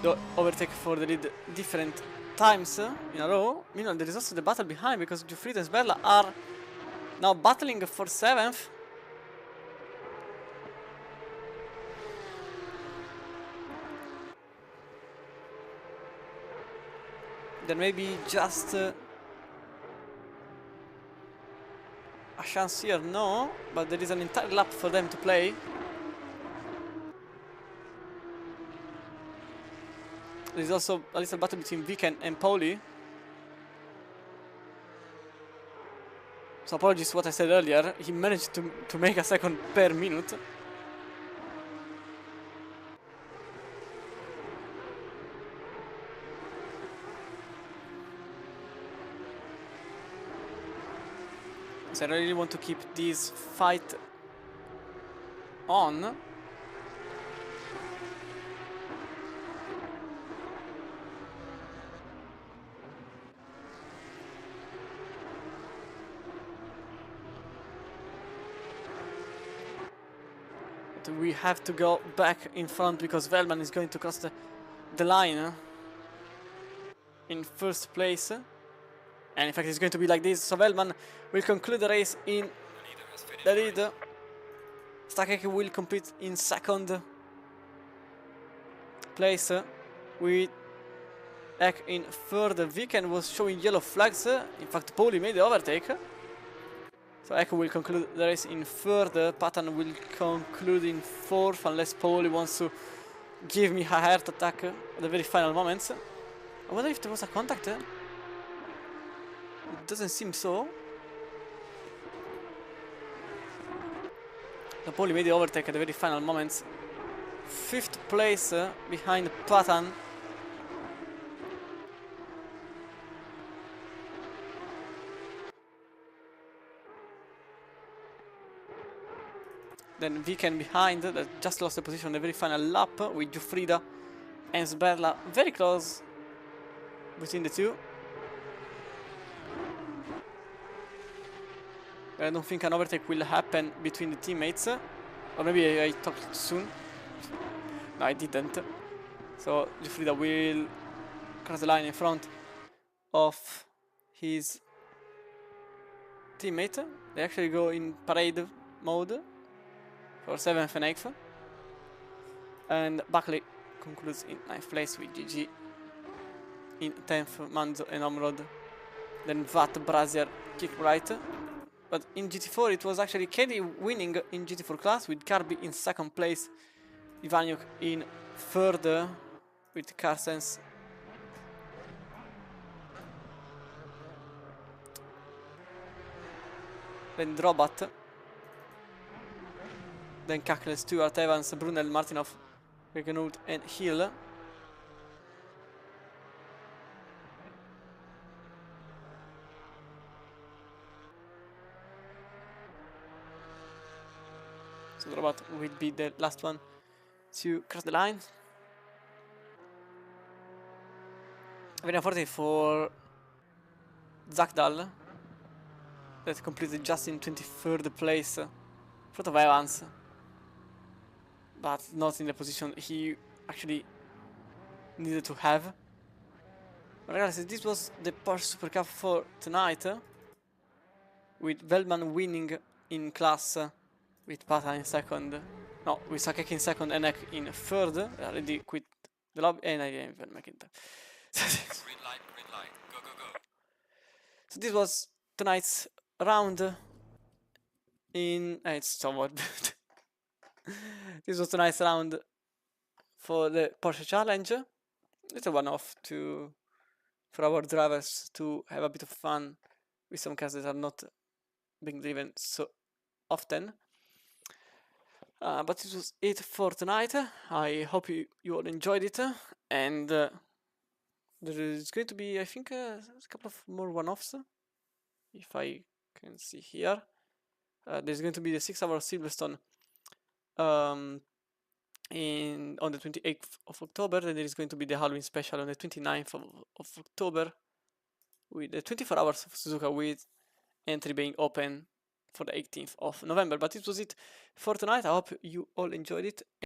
the overtake for the lead different times in a row. Meanwhile, there is also the battle behind, because Giuffrida and Sberla are now battling for 7th. There may be just a chance here, no, but there is an entire lap for them to play. There is also a little battle between Viken and Pauli. So apologies for what I said earlier, he managed to make a second per minute. So I really want to keep this fight on. But we have to go back in front because Velman is going to cross the line in first place. And in fact it's going to be like this, so Velman will conclude the race in the lead. Stakek will complete in second place with Ek in third. Viken was showing yellow flags, in fact Pauli made the overtake. So Ek will conclude the race in third, Patan will conclude in fourth, unless Pauli wants to give me a heart attack at the very final moments. I wonder if there was a contact. It doesn't seem so. Napoli made the overtake at the very final moments. Fifth place behind Patan. Then Viken behind, that just lost the position on the very final lap, with Giuffrida and Sberla very close between the two. I don't think an overtake will happen between the teammates. Or maybe I talked soon. No, I didn't. So Giuffrida will cross the line in front of his teammate. They actually go in parade mode for 7th and 8th. And Buckley concludes in 9th place with GG. In 10th, Manzo and Omrod. Then Vat, Brazier, kick right. But in GT4 it was actually Keddy winning in GT4 class, with Carby in second place, Ivanyuk in third with Carsense. Then Drobat. Then Kakle, Stewart, Evans, Brunel, Martinov, Regenhout and Hill. So the robot will be the last one to cross the line. Very unfortunate for Zakdal, that completed just in 23rd place, in front of Evans, but not in the position he actually needed to have. But regardless, this was the Porsche Super Cup for tonight, with Velman winning in class, with Pata in second, no, with Sakeki in second and Ek in third. Already quit the lobby, and I didn't even make it. Green light, go, go, go. So this was tonight's round in... it's somewhat... This was tonight's round for the Porsche Challenge. It's a one-off for our drivers to have a bit of fun with some cars that are not being driven so often. But this was it for tonight. I hope you all enjoyed it, and there is going to be, I think, a couple of more one-offs, if I can see here. There's going to be the 6 hour Silverstone on the 28th of October, then there is going to be the Halloween special on the 29th of October, with the 24 hours of Suzuka, with entry being open for the 18th of November. But this was it for tonight. I hope you all enjoyed it.